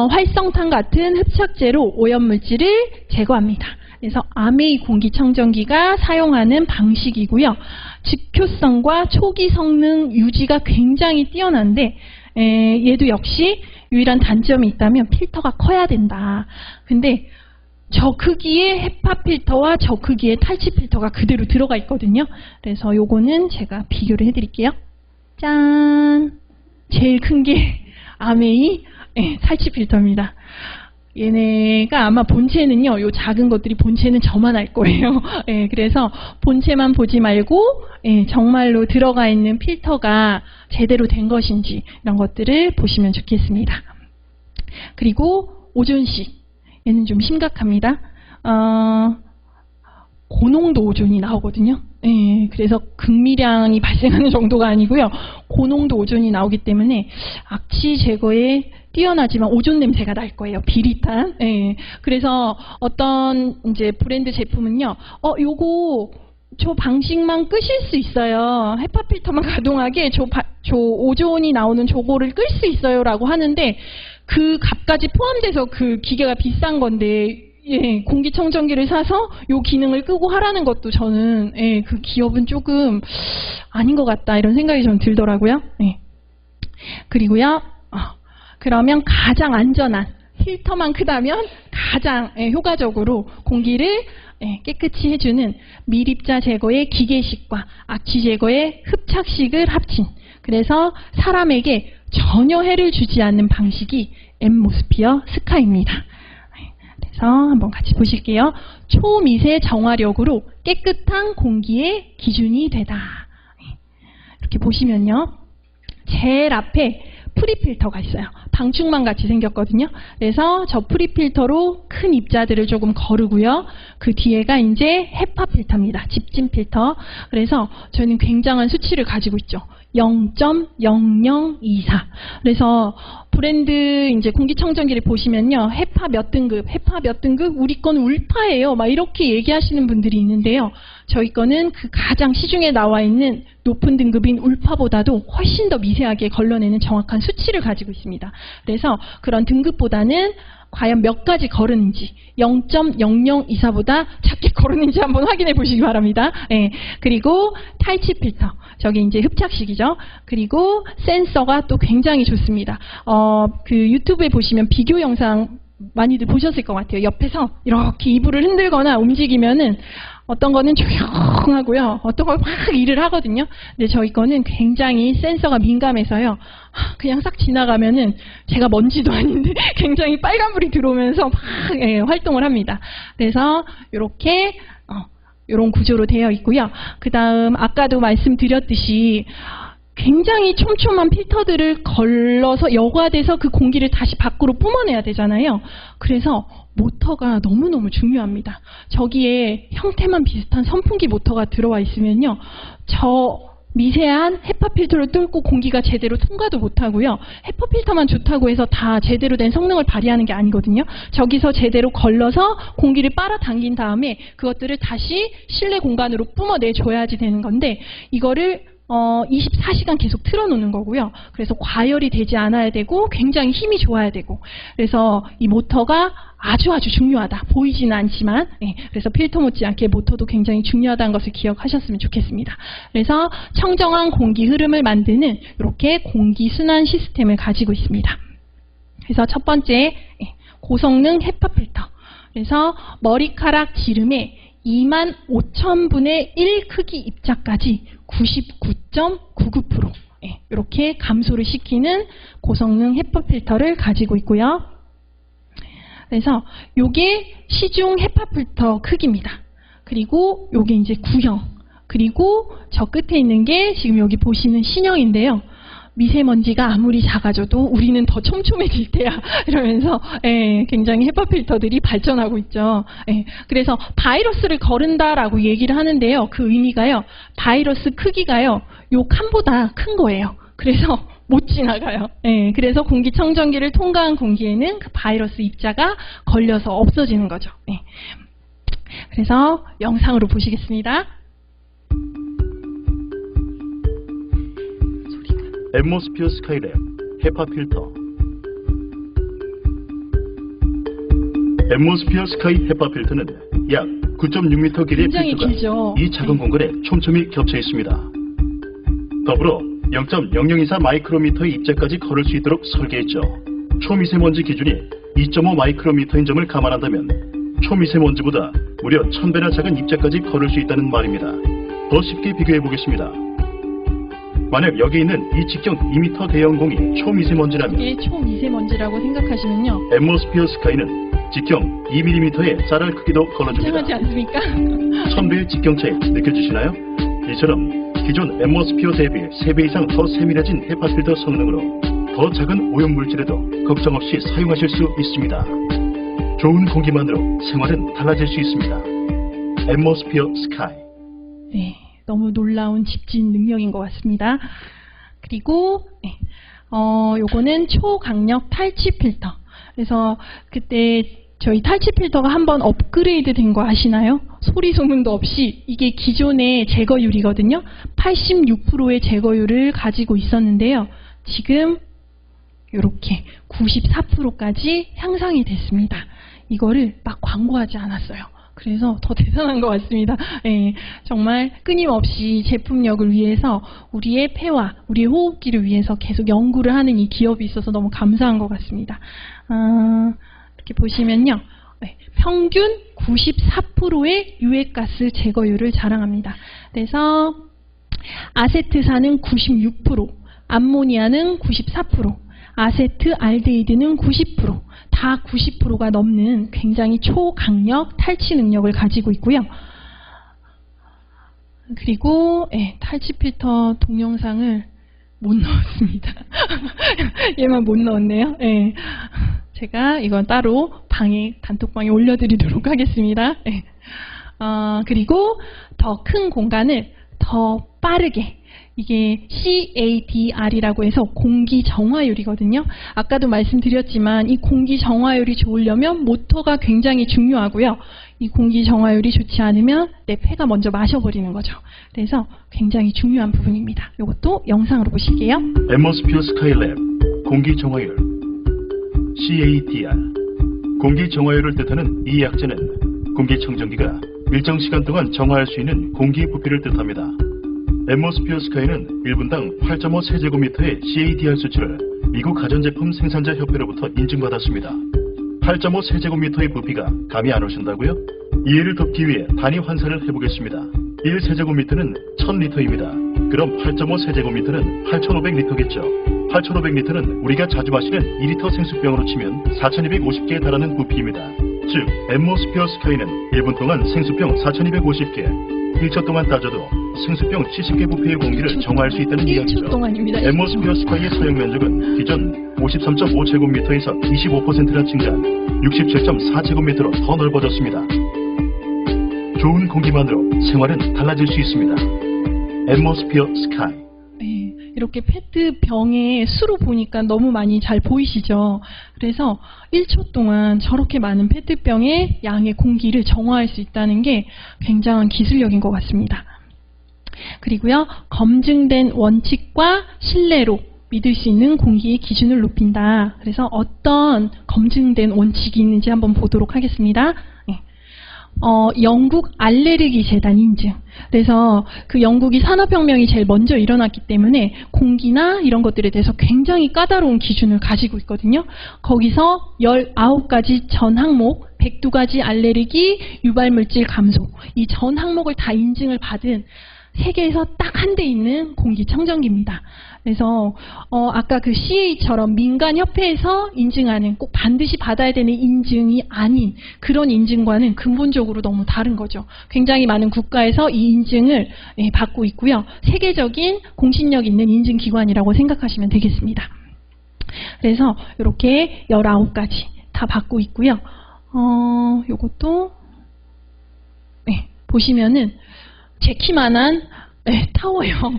활성탄 같은 흡착제로 오염물질을 제거합니다. 그래서 아메이 공기청정기가 사용하는 방식이고요. 직효성과 초기 성능 유지가 굉장히 뛰어난데, 얘도 역시 유일한 단점이 있다면 필터가 커야 된다. 근데 저 크기의 헤파 필터와 저 크기의 탈취 필터가 그대로 들어가 있거든요. 그래서 요거는 제가 비교를 해드릴게요. 짠! 제일 큰 게 아메이 탈취 필터입니다. 얘네가 아마 본체는요, 요 작은 것들이 본체는 저만 알 거예요. 그래서 본체만 보지 말고 정말로 들어가 있는 필터가 제대로 된 것인지 이런 것들을 보시면 좋겠습니다. 그리고 오존식, 얘는 좀 심각합니다. 고농도 오존이 나오거든요. 그래서 극미량이 발생하는 정도가 아니고요. 고농도 오존이 나오기 때문에 악취 제거에 뛰어나지만 오존 냄새가 날 거예요. 비릿한. 그래서 어떤 이제 브랜드 제품은요, 요거 저 방식만 끄실 수 있어요. 헤파 필터만 가동하게 저 오존이 나오는 저거를 끌 수 있어요라고 하는데, 그 값까지 포함돼서 그 기계가 비싼 건데, 공기청정기를 사서 요 기능을 끄고 하라는 것도 저는 그 기업은 조금 아닌 것 같다, 이런 생각이 좀 들더라고요. 그리고요, 그러면 가장 안전한, 필터만 크다면 가장 효과적으로 공기를 깨끗이 해주는 밀입자 제거의 기계식과 악취 제거의 흡착식을 합친, 그래서 사람에게 전혀 해를 주지 않는 방식이 앰모스피어 스카입니다. 그래서 한번 같이 보실게요. 초미세 정화력으로 깨끗한 공기의 기준이 되다. 이렇게 보시면요, 제일 앞에 프리필터가 있어요. 방충망 같이 생겼거든요. 그래서 저 프리필터로 큰 입자들을 조금 거르고요. 그 뒤에가 이제 헤파 필터입니다. 집진 필터. 그래서 저희는 굉장한 수치를 가지고 있죠. 0.0024. 그래서 브랜드 이제 공기청정기를 보시면요, 헤파 몇 등급, 우리 거는 울파예요, 막 이렇게 얘기하시는 분들이 있는데요. 저희 거는 그 가장 시중에 나와 있는 높은 등급인 울파보다도 훨씬 더 미세하게 걸러내는 정확한 수치를 가지고 있습니다. 그래서 그런 등급보다는 과연 몇 가지 걸었는지 0.0024보다 작게 걸었는지 한번 확인해 보시기 바랍니다. 예, 그리고 탈취 필터, 저기 이제 흡착식이죠. 그리고 센서가 또 굉장히 좋습니다. 그 유튜브에 보시면 비교 영상 많이들 보셨을 것 같아요. 옆에서 이렇게 이불을 흔들거나 움직이면은 어떤 거는 조용하고요. 어떤 걸 막 일을 하거든요. 근데 저희 거는 굉장히 센서가 민감해서요. 그냥 싹 지나가면은 제가 먼지도 아닌데 굉장히 빨간불이 들어오면서 막 활동을 합니다. 그래서 이렇게 이런 구조로 되어 있고요. 그 다음 아까도 말씀드렸듯이 굉장히 촘촘한 필터들을 걸러서 여과돼서 그 공기를 다시 밖으로 뿜어내야 되잖아요. 그래서 모터가 너무너무 중요합니다. 저기에 형태만 비슷한 선풍기 모터가 들어와 있으면요. 저 미세한 헤파 필터를 뚫고 공기가 제대로 통과도 못하고요. 헤파 필터만 좋다고 해서 다 제대로 된 성능을 발휘하는 게 아니거든요. 저기서 제대로 걸러서 공기를 빨아당긴 다음에 그것들을 다시 실내 공간으로 뿜어내줘야지 되는 건데 이거를 24시간 계속 틀어놓는 거고요. 그래서 과열이 되지 않아야 되고 굉장히 힘이 좋아야 되고 그래서 이 모터가 아주 중요하다. 보이지는 않지만 그래서 필터 못지않게 모터도 굉장히 중요하다는 것을 기억하셨으면 좋겠습니다. 그래서 청정한 공기 흐름을 만드는 이렇게 공기 순환 시스템을 가지고 있습니다. 그래서 첫 번째 고성능 헤파 필터. 그래서 머리카락 지름의 25,000분의 1 크기 입자까지 99.99% 이렇게 감소를 시키는 고성능 헤파 필터를 가지고 있고요. 그래서 요게 시중 헤파 필터 크기입니다. 그리고 요게 이제 구형. 그리고 저 끝에 있는 게 지금 여기 보시는 신형인데요. 미세먼지가 아무리 작아져도 우리는 더 촘촘해질 테야 이러면서 굉장히 헤파 필터들이 발전하고 있죠. 그래서 바이러스를 거른다라고 얘기를 하는데요. 그 의미가요. 바이러스 크기가요. 요 칸보다 큰 거예요. 그래서 못 지나가요. 그래서 공기청정기를 통과한 공기에는 그 바이러스 입자가 걸려서 없어지는 거죠. 그래서 영상으로 보시겠습니다. 앰모스피어 스카이랩 헤파 필터. 앰모스피어 스카이 헤파 필터는 약 9.6m 길이의 굉장히 필터가 길죠. 이 작은 공간에 촘촘히 겹쳐 있습니다. 더불어 0.0024 마이크로미터의 입자까지 걸을 수 있도록 설계했죠. 초미세먼지 기준이 2.5 마이크로미터인 점을 감안한다면 초미세먼지보다 무려 1000배나 작은 입자까지 걸을 수 있다는 말입니다. 더 쉽게 비교해 보겠습니다. 만약 여기 있는 이 직경 2m 대형 공이 초미세먼지라면 이게 초미세먼지라고 생각하시면요. 앰모스피어 스카이는 직경 2mm의 쌀알 크기도 걸어줍니다. 이상하지 않습니까? 1000배의 직경 차이 느껴지시나요? 이처럼 기존 앰모스피어 대비 3배 이상 더 세밀해진 헤파 필터 성능으로 더 작은 오염물질에도 걱정 없이 사용하실 수 있습니다. 좋은 공기만으로 생활은 달라질 수 있습니다. 앰모스피어 스카이. 네, 너무 놀라운 집진 능력인 것 같습니다. 그리고 요거는 초강력 탈취 필터. 그래서 그때 저희 탈취 필터가 한번 업그레이드 된 거 아시나요? 소리 소문도 없이 이게 기존의 제거율이거든요. 86%의 제거율을 가지고 있었는데요. 지금 이렇게 94%까지 향상이 됐습니다. 이거를 막 광고하지 않았어요. 그래서 더 대단한 것 같습니다. 정말 끊임없이 제품력을 위해서 우리의 폐와 우리의 호흡기를 위해서 계속 연구를 하는 이 기업이 있어서 너무 감사한 것 같습니다. 이렇게 보시면요. 평균 94%의 유해가스 제거율을 자랑합니다. 그래서 아세트산은 96%, 암모니아는 94%, 아세트알데히드는 90%, 다 90%가 넘는 굉장히 초강력 탈취 능력을 가지고 있고요. 그리고 탈취 필터 동영상을 못 넣었습니다. 얘만 못 넣었네요. 제가 이건 따로 단톡방에 올려드리도록 하겠습니다. 그리고 더 큰 공간을 더 빠르게, 이게 CADR이라고 해서 공기 정화율이거든요. 아까도 말씀드렸지만 이 공기 정화율이 좋으려면 모터가 굉장히 중요하고요. 이 공기 정화율이 좋지 않으면 내 폐가 먼저 마셔버리는 거죠. 그래서 굉장히 중요한 부분입니다. 이것도 영상으로 보실게요. 앰모스피어 스카이랩 공기 정화율 CADR 공기 정화율을 뜻하는 이 약자는 공기청정기가 일정 시간 동안 정화할 수 있는 공기 부피를 뜻합니다. 앰모스피어 스카이는 1분당 8.5 세제곱미터의 CADR 수치를 미국 가전제품 생산자 협회로부터 인증받았습니다. 8.5 세제곱미터의 부피가 감이 안 오신다고요? 이해를 돕기 위해 단위 환산을 해보겠습니다. 1세제곱미터는 1000리터입니다. 그럼 8.5 세제곱미터는 8500리터겠죠. 8500리터는 우리가 자주 마시는 2리터 생수병으로 치면 4250개에 달하는 부피입니다. 즉, 앰모스피어 스카이는 1분 동안 생수병 4250개, 1초 동안 따져도 생수병 70개 부피의 공기를 정화할 수 있다는 이야기죠. 앰모스피어 스카이의 사용 면적은 기존 53.5제곱미터에서 25%나 증가한 67.4제곱미터로 더 넓어졌습니다. 좋은 공기만으로 생활은 달라질 수 있습니다. 앰모스피어 스카이. 네, 이렇게 페트병의 수로 보니까 너무 많이 잘 보이시죠? 그래서 1초 동안 저렇게 많은 페트병의 양의 공기를 정화할 수 있다는 게 굉장한 기술력인 것 같습니다. 그리고요, 검증된 원칙과 신뢰로 믿을 수 있는 공기의 기준을 높인다. 그래서 어떤 검증된 원칙이 있는지 한번 보도록 하겠습니다. 영국 알레르기 재단 인증. 그래서 그 영국이 산업혁명이 제일 먼저 일어났기 때문에 공기나 이런 것들에 대해서 굉장히 까다로운 기준을 가지고 있거든요. 거기서 19가지 전 항목, 102가지 알레르기, 유발물질 감소, 이 전 항목을 다 인증을 받은 세계에서 딱 한 대 있는 공기청정기입니다. 그래서 아까 그 CA처럼 민간협회에서 인증하는 꼭 반드시 받아야 되는 인증이 아닌 그런 인증과는 근본적으로 너무 다른 거죠. 굉장히 많은 국가에서 이 인증을 받고 있고요. 세계적인 공신력 있는 인증기관이라고 생각하시면 되겠습니다. 그래서 이렇게 19가지 다 받고 있고요. 요것도 보시면은 제 키만한 타워형.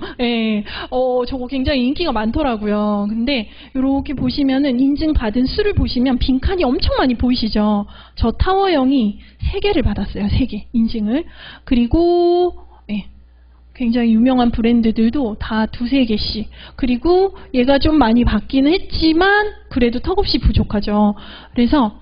저거 굉장히 인기가 많더라고요. 근데 이렇게 보시면은 인증받은 수를 보시면 빈칸이 엄청 많이 보이시죠? 저 타워형이 3개를 받았어요. 3개 인증을. 그리고 굉장히 유명한 브랜드들도 다 2-3개씩. 그리고 얘가 좀 많이 받기는 했지만 그래도 턱없이 부족하죠. 그래서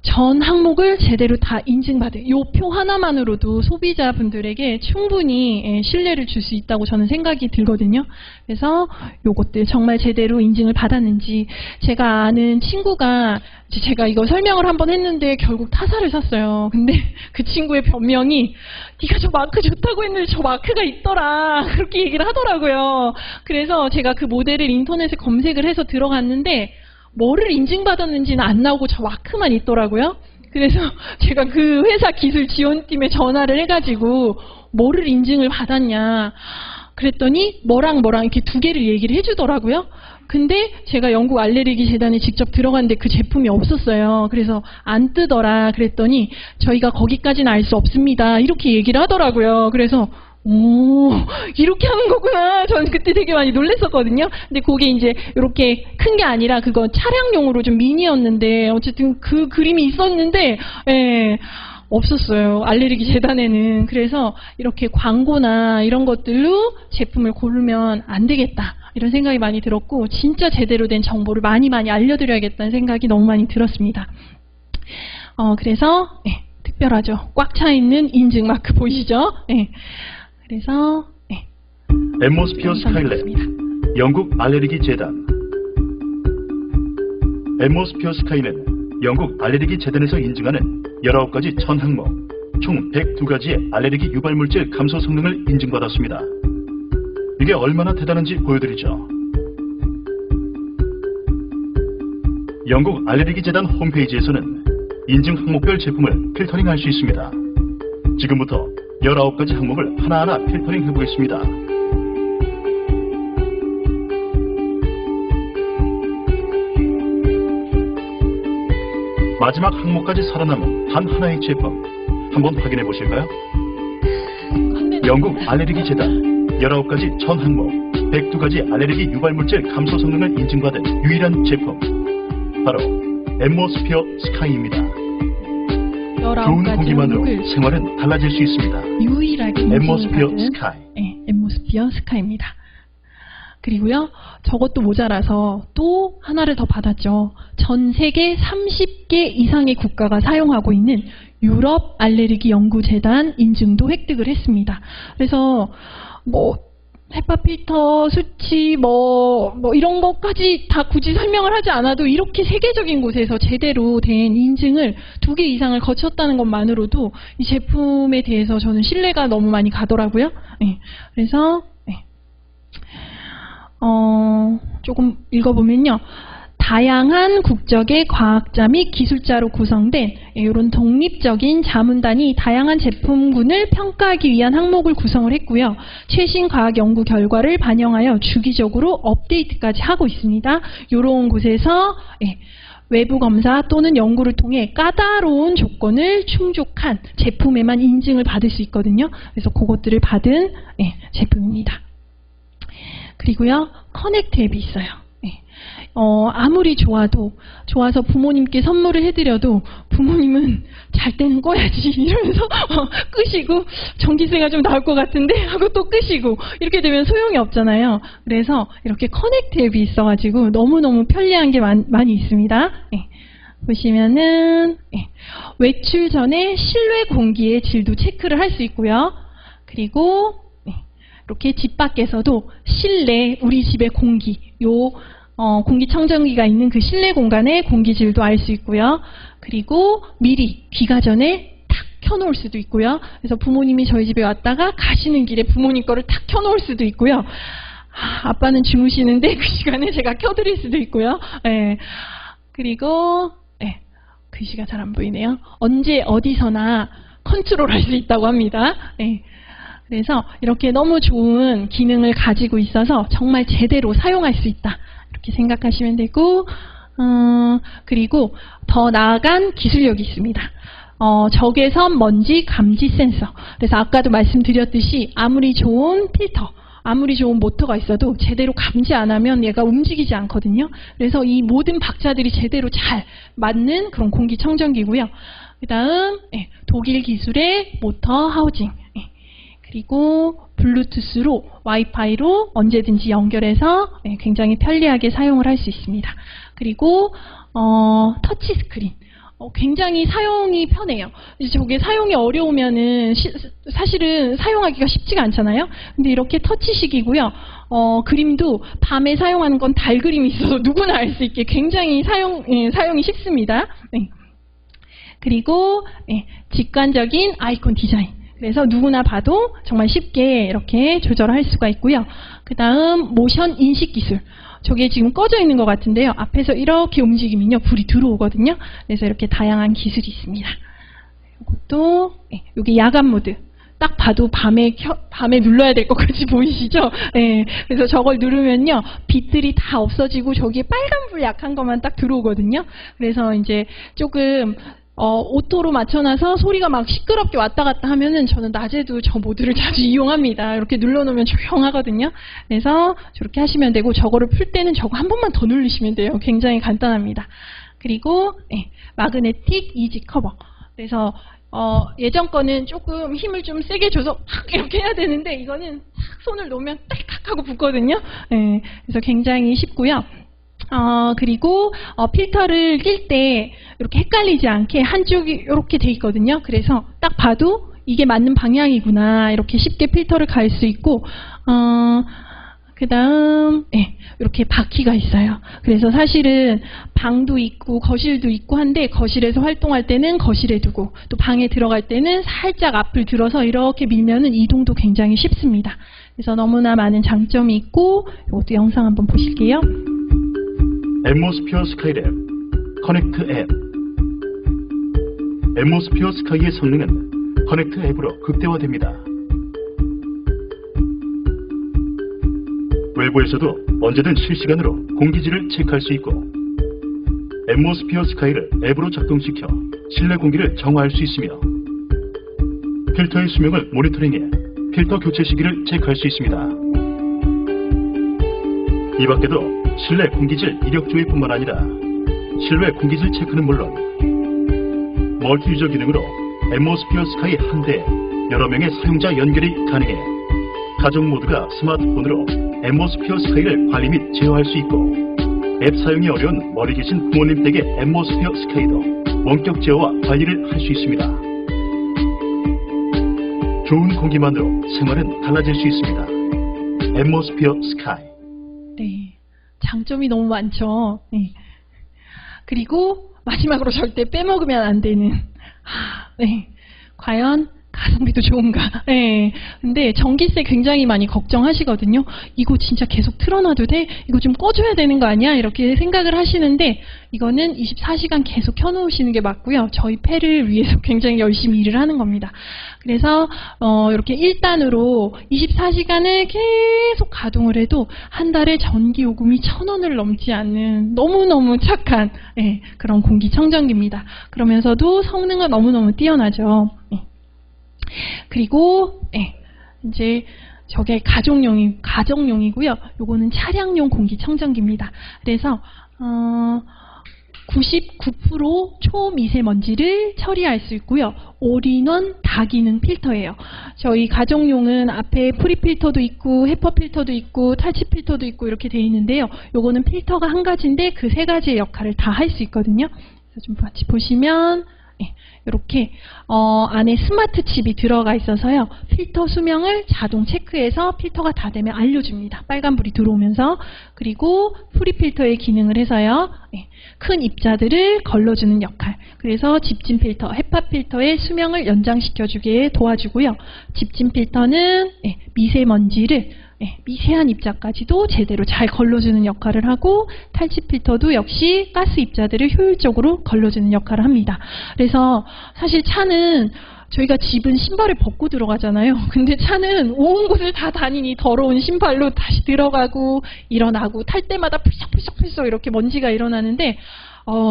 전 항목을 제대로 다 인증받은 이 표 하나만으로도 소비자분들에게 충분히 신뢰를 줄 수 있다고 저는 생각이 들거든요. 그래서 요것들 정말 제대로 인증을 받았는지. 제가 아는 친구가 제가 이거 설명을 한번 했는데 결국 타사를 샀어요. 근데 그 친구의 변명이 네가 저 마크 좋다고 했는데 저 마크가 있더라, 그렇게 얘기를 하더라고요. 그래서 제가 그 모델을 인터넷에 검색을 해서 들어갔는데 뭐를 인증받았는지는 안 나오고 저 마크만 있더라고요. 그래서 제가 그 회사 기술 지원팀에 전화를 해가지고 뭐를 인증을 받았냐 그랬더니 뭐랑 이렇게 2개를 얘기를 해주더라고요. 근데 제가 영국 알레르기 재단에 직접 들어갔는데 그 제품이 없었어요. 그래서 안 뜨더라 그랬더니 저희가 거기까지는 알 수 없습니다, 이렇게 얘기를 하더라고요. 그래서 오, 이렇게 하는 거구나. 저는 그때 되게 많이 놀랐었거든요. 근데 그게 이제 이렇게 큰 게 아니라 그거 차량용으로 좀 미니였는데 어쨌든 그 그림이 있었는데 없었어요, 알레르기 재단에는. 그래서 이렇게 광고나 이런 것들로 제품을 고르면 안 되겠다, 이런 생각이 많이 들었고 진짜 제대로 된 정보를 많이 알려드려야겠다는 생각이 너무 많이 들었습니다. 그래서 특별하죠. 꽉 차 있는 인증 마크 보이시죠? 그래서 앰모스피어 스카이랩, 영국 알레르기 재단. 앰모스피어 스카이는 영국 알레르기 재단에서 인증하는 19가지 전 항목, 총 102가지의 알레르기 유발물질 감소 성능을 인증받았습니다. 이게 얼마나 대단한지 보여드리죠. 영국 알레르기 재단 홈페이지에서는 인증 항목별 제품을 필터링할 수 있습니다. 지금부터 19가지 항목을 하나하나 필터링 해보겠습니다. 마지막 항목까지 살아남은 단 하나의 제품, 한번 확인해 보실까요? 영국 알레르기 재단 19가지 전 항목, 102가지 알레르기 유발물질 감소 성능을 인증받은 유일한 제품, 바로 앰모스피어 스카이입니다. 좋은 공기만으로 생활은 달라질 수 있습니다. 유일하게 앰모스피어 스카이. 앰모스피어 스카이입니다. 그리고요, 저것도 모자라서 또 하나를 더 받았죠. 전 세계 30개 이상의 국가가 사용하고 있는 유럽 알레르기 연구재단 인증도 획득을 했습니다. 그래서 헤파 필터 수치 이런 것까지 다 굳이 설명을 하지 않아도 이렇게 세계적인 곳에서 제대로 된 인증을 2개 이상을 거쳤다는 것만으로도 이 제품에 대해서 저는 신뢰가 너무 많이 가더라고요. 네. 그래서 조금 읽어보면요. 다양한 국적의 과학자 및 기술자로 구성된 이런 독립적인 자문단이 다양한 제품군을 평가하기 위한 항목을 구성을 했고요. 최신 과학 연구 결과를 반영하여 주기적으로 업데이트까지 하고 있습니다. 이런 곳에서 외부 검사 또는 연구를 통해 까다로운 조건을 충족한 제품에만 인증을 받을 수 있거든요. 그래서 그것들을 받은 제품입니다. 그리고요, 커넥트 앱이 있어요. 아무리 좋아서 부모님께 선물을 해드려도 부모님은 잘 때는 꺼야지 이러면서 끄시고 전기세가 좀 나올 것 같은데 하고 또 끄시고 이렇게 되면 소용이 없잖아요. 그래서 이렇게 커넥트 앱이 있어가지고 너무너무 편리한 게 많이 있습니다. 보시면은 외출 전에 실외 공기의 질도 체크를 할 수 있고요. 그리고 이렇게 집 밖에서도 실내 우리 집의 공기 공기청정기가 있는 그 실내 공간의 공기질도 알 수 있고요. 그리고 미리 귀가 전에 탁 켜놓을 수도 있고요. 그래서 부모님이 저희 집에 왔다가 가시는 길에 부모님 거를 탁 켜놓을 수도 있고요. 아빠는 주무시는데 그 시간에 제가 켜드릴 수도 있고요. 그리고 글씨가 잘 안 보이네요. 언제 어디서나 컨트롤할 수 있다고 합니다. 그래서 이렇게 너무 좋은 기능을 가지고 있어서 정말 제대로 사용할 수 있다. 이렇게 생각하시면 되고, 그리고 더 나아간 기술력이 있습니다. 적외선 먼지 감지 센서. 그래서 아까도 말씀드렸듯이 아무리 좋은 필터, 아무리 좋은 모터가 있어도 제대로 감지 안 하면 얘가 움직이지 않거든요. 그래서 이 모든 박자들이 제대로 잘 맞는 그런 공기청정기고요. 그 다음 독일 기술의 모터 하우징. 그리고 블루투스로 와이파이로 언제든지 연결해서 굉장히 편리하게 사용을 할 수 있습니다. 그리고 터치 스크린. 굉장히 사용이 편해요. 저게 사용이 어려우면은 사실은 사용하기가 쉽지가 않잖아요. 근데 이렇게 터치식이고요. 그림도 밤에 사용하는 건 달 그림이 있어서 누구나 알 수 있게 굉장히 사용이 쉽습니다. 그리고 직관적인 아이콘 디자인. 그래서 누구나 봐도 정말 쉽게 이렇게 조절할 수가 있고요. 그 다음 모션 인식 기술. 저게 지금 꺼져 있는 것 같은데요. 앞에서 이렇게 움직이면요, 불이 들어오거든요. 그래서 이렇게 다양한 기술이 있습니다. 이것도 여기 야간 모드. 딱 봐도 밤에 눌러야 될 것까지 보이시죠? 그래서 저걸 누르면요, 빛들이 다 없어지고 저기에 빨간불 약한 것만 딱 들어오거든요. 그래서 이제 조금 오토로 맞춰놔서 소리가 막 시끄럽게 왔다 갔다 하면은 저는 낮에도 저 모드를 자주 이용합니다. 이렇게 눌러놓으면 조용하거든요. 그래서 저렇게 하시면 되고, 저거를 풀 때는 저거 한 번만 더 누르시면 돼요. 굉장히 간단합니다. 그리고 마그네틱 이지 커버. 그래서 예전 거는 조금 힘을 좀 세게 줘서 팍 이렇게 해야 되는데, 이거는 손을 놓으면 딸깍 하고 붙거든요. 그래서 굉장히 쉽고요. 그리고 필터를 낄 때 이렇게 헷갈리지 않게 한쪽이 이렇게 돼 있거든요. 그래서 딱 봐도 이게 맞는 방향이구나, 이렇게 쉽게 필터를 갈 수 있고, 그 다음 이렇게 바퀴가 있어요. 그래서 사실은 방도 있고 거실도 있고 한데, 거실에서 활동할 때는 거실에 두고, 또 방에 들어갈 때는 살짝 앞을 들어서 이렇게 밀면은 이동도 굉장히 쉽습니다. 그래서 너무나 많은 장점이 있고, 이것도 영상 한번 보실게요. 앰모스피어 스카이랩 커넥트 앱. 앰모스피어 스카이의 성능은 커넥트 앱으로 극대화됩니다. 외부에서도 언제든 실시간으로 공기질을 체크할 수 있고, 앰모스피어 스카이를 앱으로 작동시켜 실내 공기를 정화할 수 있으며, 필터의 수명을 모니터링해 필터 교체 시기를 체크할 수 있습니다. 이 밖에도 실내 공기질 이력 조회뿐만 아니라 실외 공기질 체크는 물론 멀티 유저 기능으로 앰모스피어 스카이 한 대에 여러 명의 사용자 연결이 가능해 가족 모두가 스마트폰으로 앰모스피어 스카이를 관리 및 제어할 수 있고, 앱 사용이 어려운 멀리 계신 부모님 댁의 앰모스피어 스카이도 원격 제어와 관리를 할 수 있습니다. 좋은 공기만으로 생활은 달라질 수 있습니다. 앰모스피어 스카이. 네, 장점이 너무 많죠. 네. 그리고 마지막으로 절대 빼먹으면 안 되는, 네, 과연 가성비도 좋은가? 네. 근데 전기세 굉장히 많이 걱정하시거든요. 이거 진짜 계속 틀어놔도 돼? 이거 좀 꺼줘야 되는 거 아니야? 이렇게 생각을 하시는데, 이거는 24시간 계속 켜놓으시는 게 맞고요. 저희 폐를 위해서 굉장히 열심히 일을 하는 겁니다. 그래서 이렇게 1단으로 24시간을 계속 가동을 해도 한 달에 전기 요금이 1,000원을 넘지 않는 너무너무 착한, 네, 그런 공기청정기입니다. 그러면서도 성능은 너무너무 뛰어나죠. 네. 그리고 이제 저게 가정용이고요. 요거는 차량용 공기청정기입니다. 그래서 99% 초미세먼지를 처리할 수 있고요. 올인원 다기능 필터예요. 저희 가정용은 앞에 프리필터도 있고 헤퍼 필터도 있고 탈취 필터도 있고 이렇게 되어 있는데요. 요거는 필터가 한 가지인데 그 세 가지의 역할을 다 할 수 있거든요. 그래서 좀 같이 보시면 이렇게 안에 스마트 칩이 들어가 있어서요. 필터 수명을 자동 체크해서 필터가 다 되면 알려줍니다. 빨간불이 들어오면서. 그리고 프리필터의 기능을 해서요. 큰 입자들을 걸러주는 역할. 그래서 집진 필터, 헤파 필터의 수명을 연장시켜주게 도와주고요. 집진 필터는 미세먼지를 미세한 입자까지도 제대로 잘 걸러주는 역할을 하고, 탈취 필터도 역시 가스 입자들을 효율적으로 걸러주는 역할을 합니다. 그래서 사실 차는 저희가 집은 신발을 벗고 들어가잖아요. 근데 차는 온 곳을 다 다니니 더러운 신발로 다시 들어가고 일어나고 탈 때마다 풀썩풀썩풀썩 이렇게 먼지가 일어나는데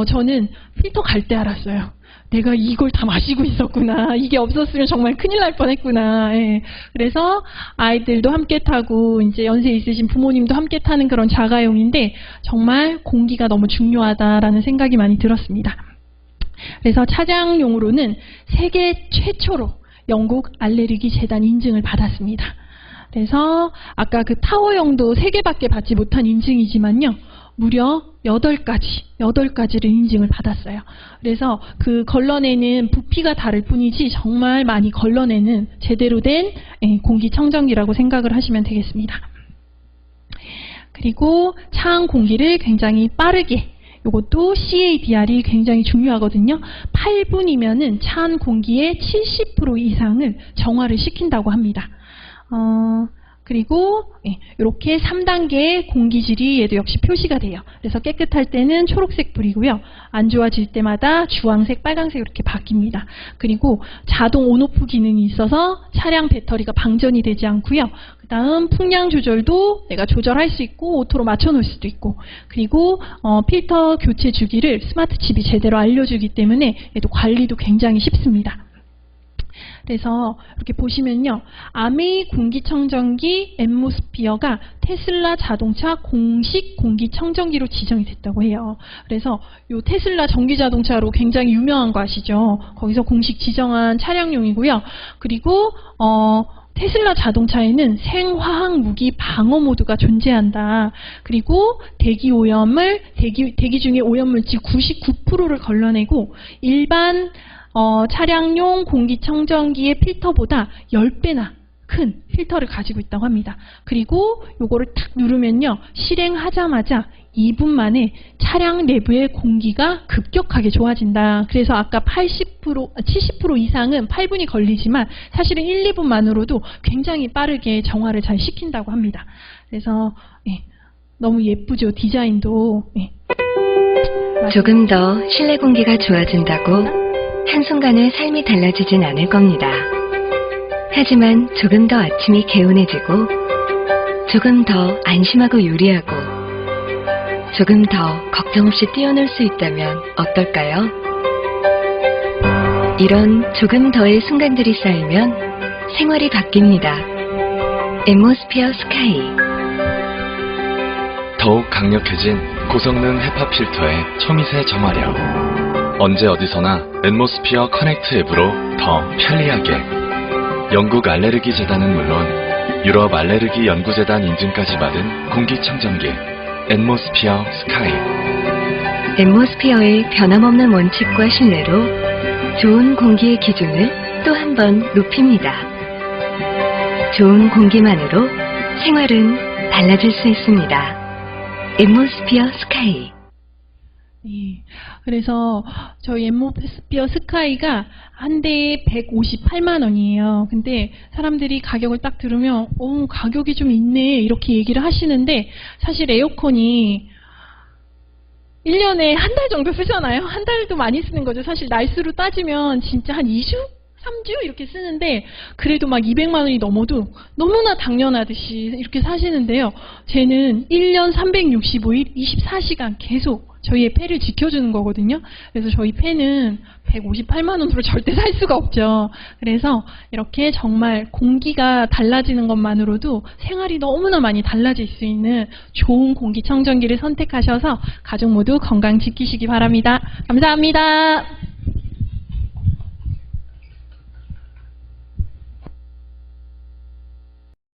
저는 필터 갈 때 알았어요. 내가 이걸 다 마시고 있었구나. 이게 없었으면 정말 큰일 날 뻔했구나. 예. 그래서 아이들도 함께 타고 이제 연세 있으신 부모님도 함께 타는 그런 자가용인데 정말 공기가 너무 중요하다라는 생각이 많이 들었습니다. 그래서 차량용으로는 세계 최초로 영국 알레르기 재단 인증을 받았습니다. 그래서 아까 그 타워용도 3개밖에 받지 못한 인증이지만요. 무려 8가지를 인증을 받았어요. 그래서 그 걸러내는 부피가 다를 뿐이지 정말 많이 걸러내는 제대로 된 공기청정기라고 생각을 하시면 되겠습니다. 그리고 차 안 공기를 굉장히 빠르게, 이것도 CADR이 굉장히 중요하거든요. 8분이면은 차 안 공기의 70% 이상을 정화를 시킨다고 합니다. 그리고 이렇게 3단계의 공기질이 얘도 역시 표시가 돼요. 그래서 깨끗할 때는 초록색 불이고요. 안 좋아질 때마다 주황색, 빨간색 이렇게 바뀝니다. 그리고 자동 온오프 기능이 있어서 차량 배터리가 방전이 되지 않고요. 그 다음 풍량 조절도 내가 조절할 수 있고 오토로 맞춰놓을 수도 있고, 그리고 필터 교체 주기를 스마트 칩이 제대로 알려주기 때문에 얘도 관리도 굉장히 쉽습니다. 그래서 이렇게 보시면요. 아메이 공기청정기 앰모스피어가 테슬라 자동차 공식 공기청정기로 지정이 됐다고 해요. 그래서 이 테슬라 전기자동차로 굉장히 유명한 거 아시죠? 거기서 공식 지정한 차량용이고요. 그리고 테슬라 자동차에는 생화학 무기 방어 모드가 존재한다. 그리고 대기 중에 오염물질 99%를 걸러내고 일반 차량용 공기청정기의 필터보다 10배나 큰 필터를 가지고 있다고 합니다. 그리고 요거를 탁 누르면요. 실행하자마자 2분 만에 차량 내부의 공기가 급격하게 좋아진다. 그래서 아까 70% 이상은 8분이 걸리지만 사실은 1, 2분만으로도 굉장히 빠르게 정화를 잘 시킨다고 합니다. 그래서 너무 예쁘죠. 디자인도. 조금 더 실내 공기가 좋아진다고 한순간에 삶이 달라지진 않을 겁니다. 하지만 조금 더 아침이 개운해지고, 조금 더 안심하고 요리하고, 조금 더 걱정 없이 뛰어놀 수 있다면 어떨까요? 이런 조금 더의 순간들이 쌓이면 생활이 바뀝니다. 앰모스피어 스카이. 더욱 강력해진 고성능 헤파 필터의 초미세 정화력. 언제 어디서나 앰모스피어 커넥트 앱으로 더 편리하게. 영국 알레르기 재단은 물론 유럽 알레르기 연구재단 인증까지 받은 공기청정기 앰모스피어 스카이. 앰모스피어의 변함없는 원칙과 신뢰로 좋은 공기의 기준을 또 한 번 높입니다. 좋은 공기만으로 생활은 달라질 수 있습니다. 앰모스피어 스카이. 네. 그래서 저희 앰모스피어 스카이가 한 대에 158만 원이에요. 근데 사람들이 가격을 딱 들으면 가격이 좀 있네 이렇게 얘기를 하시는데 사실 에어컨이 1년에 한 달 정도 쓰잖아요. 한 달도 많이 쓰는 거죠. 사실 날수로 따지면 진짜 한 2주? 3주? 이렇게 쓰는데 그래도 막 200만 원이 넘어도 너무나 당연하듯이 이렇게 사시는데요. 쟤는 1년 365일 24시간 계속 저희의 폐를 지켜주는 거거든요. 그래서 저희 폐는 158만 원으로 절대 살 수가 없죠. 그래서 이렇게 정말 공기가 달라지는 것만으로도 생활이 너무나 많이 달라질 수 있는 좋은 공기청정기를 선택하셔서 가족 모두 건강 지키시기 바랍니다. 감사합니다.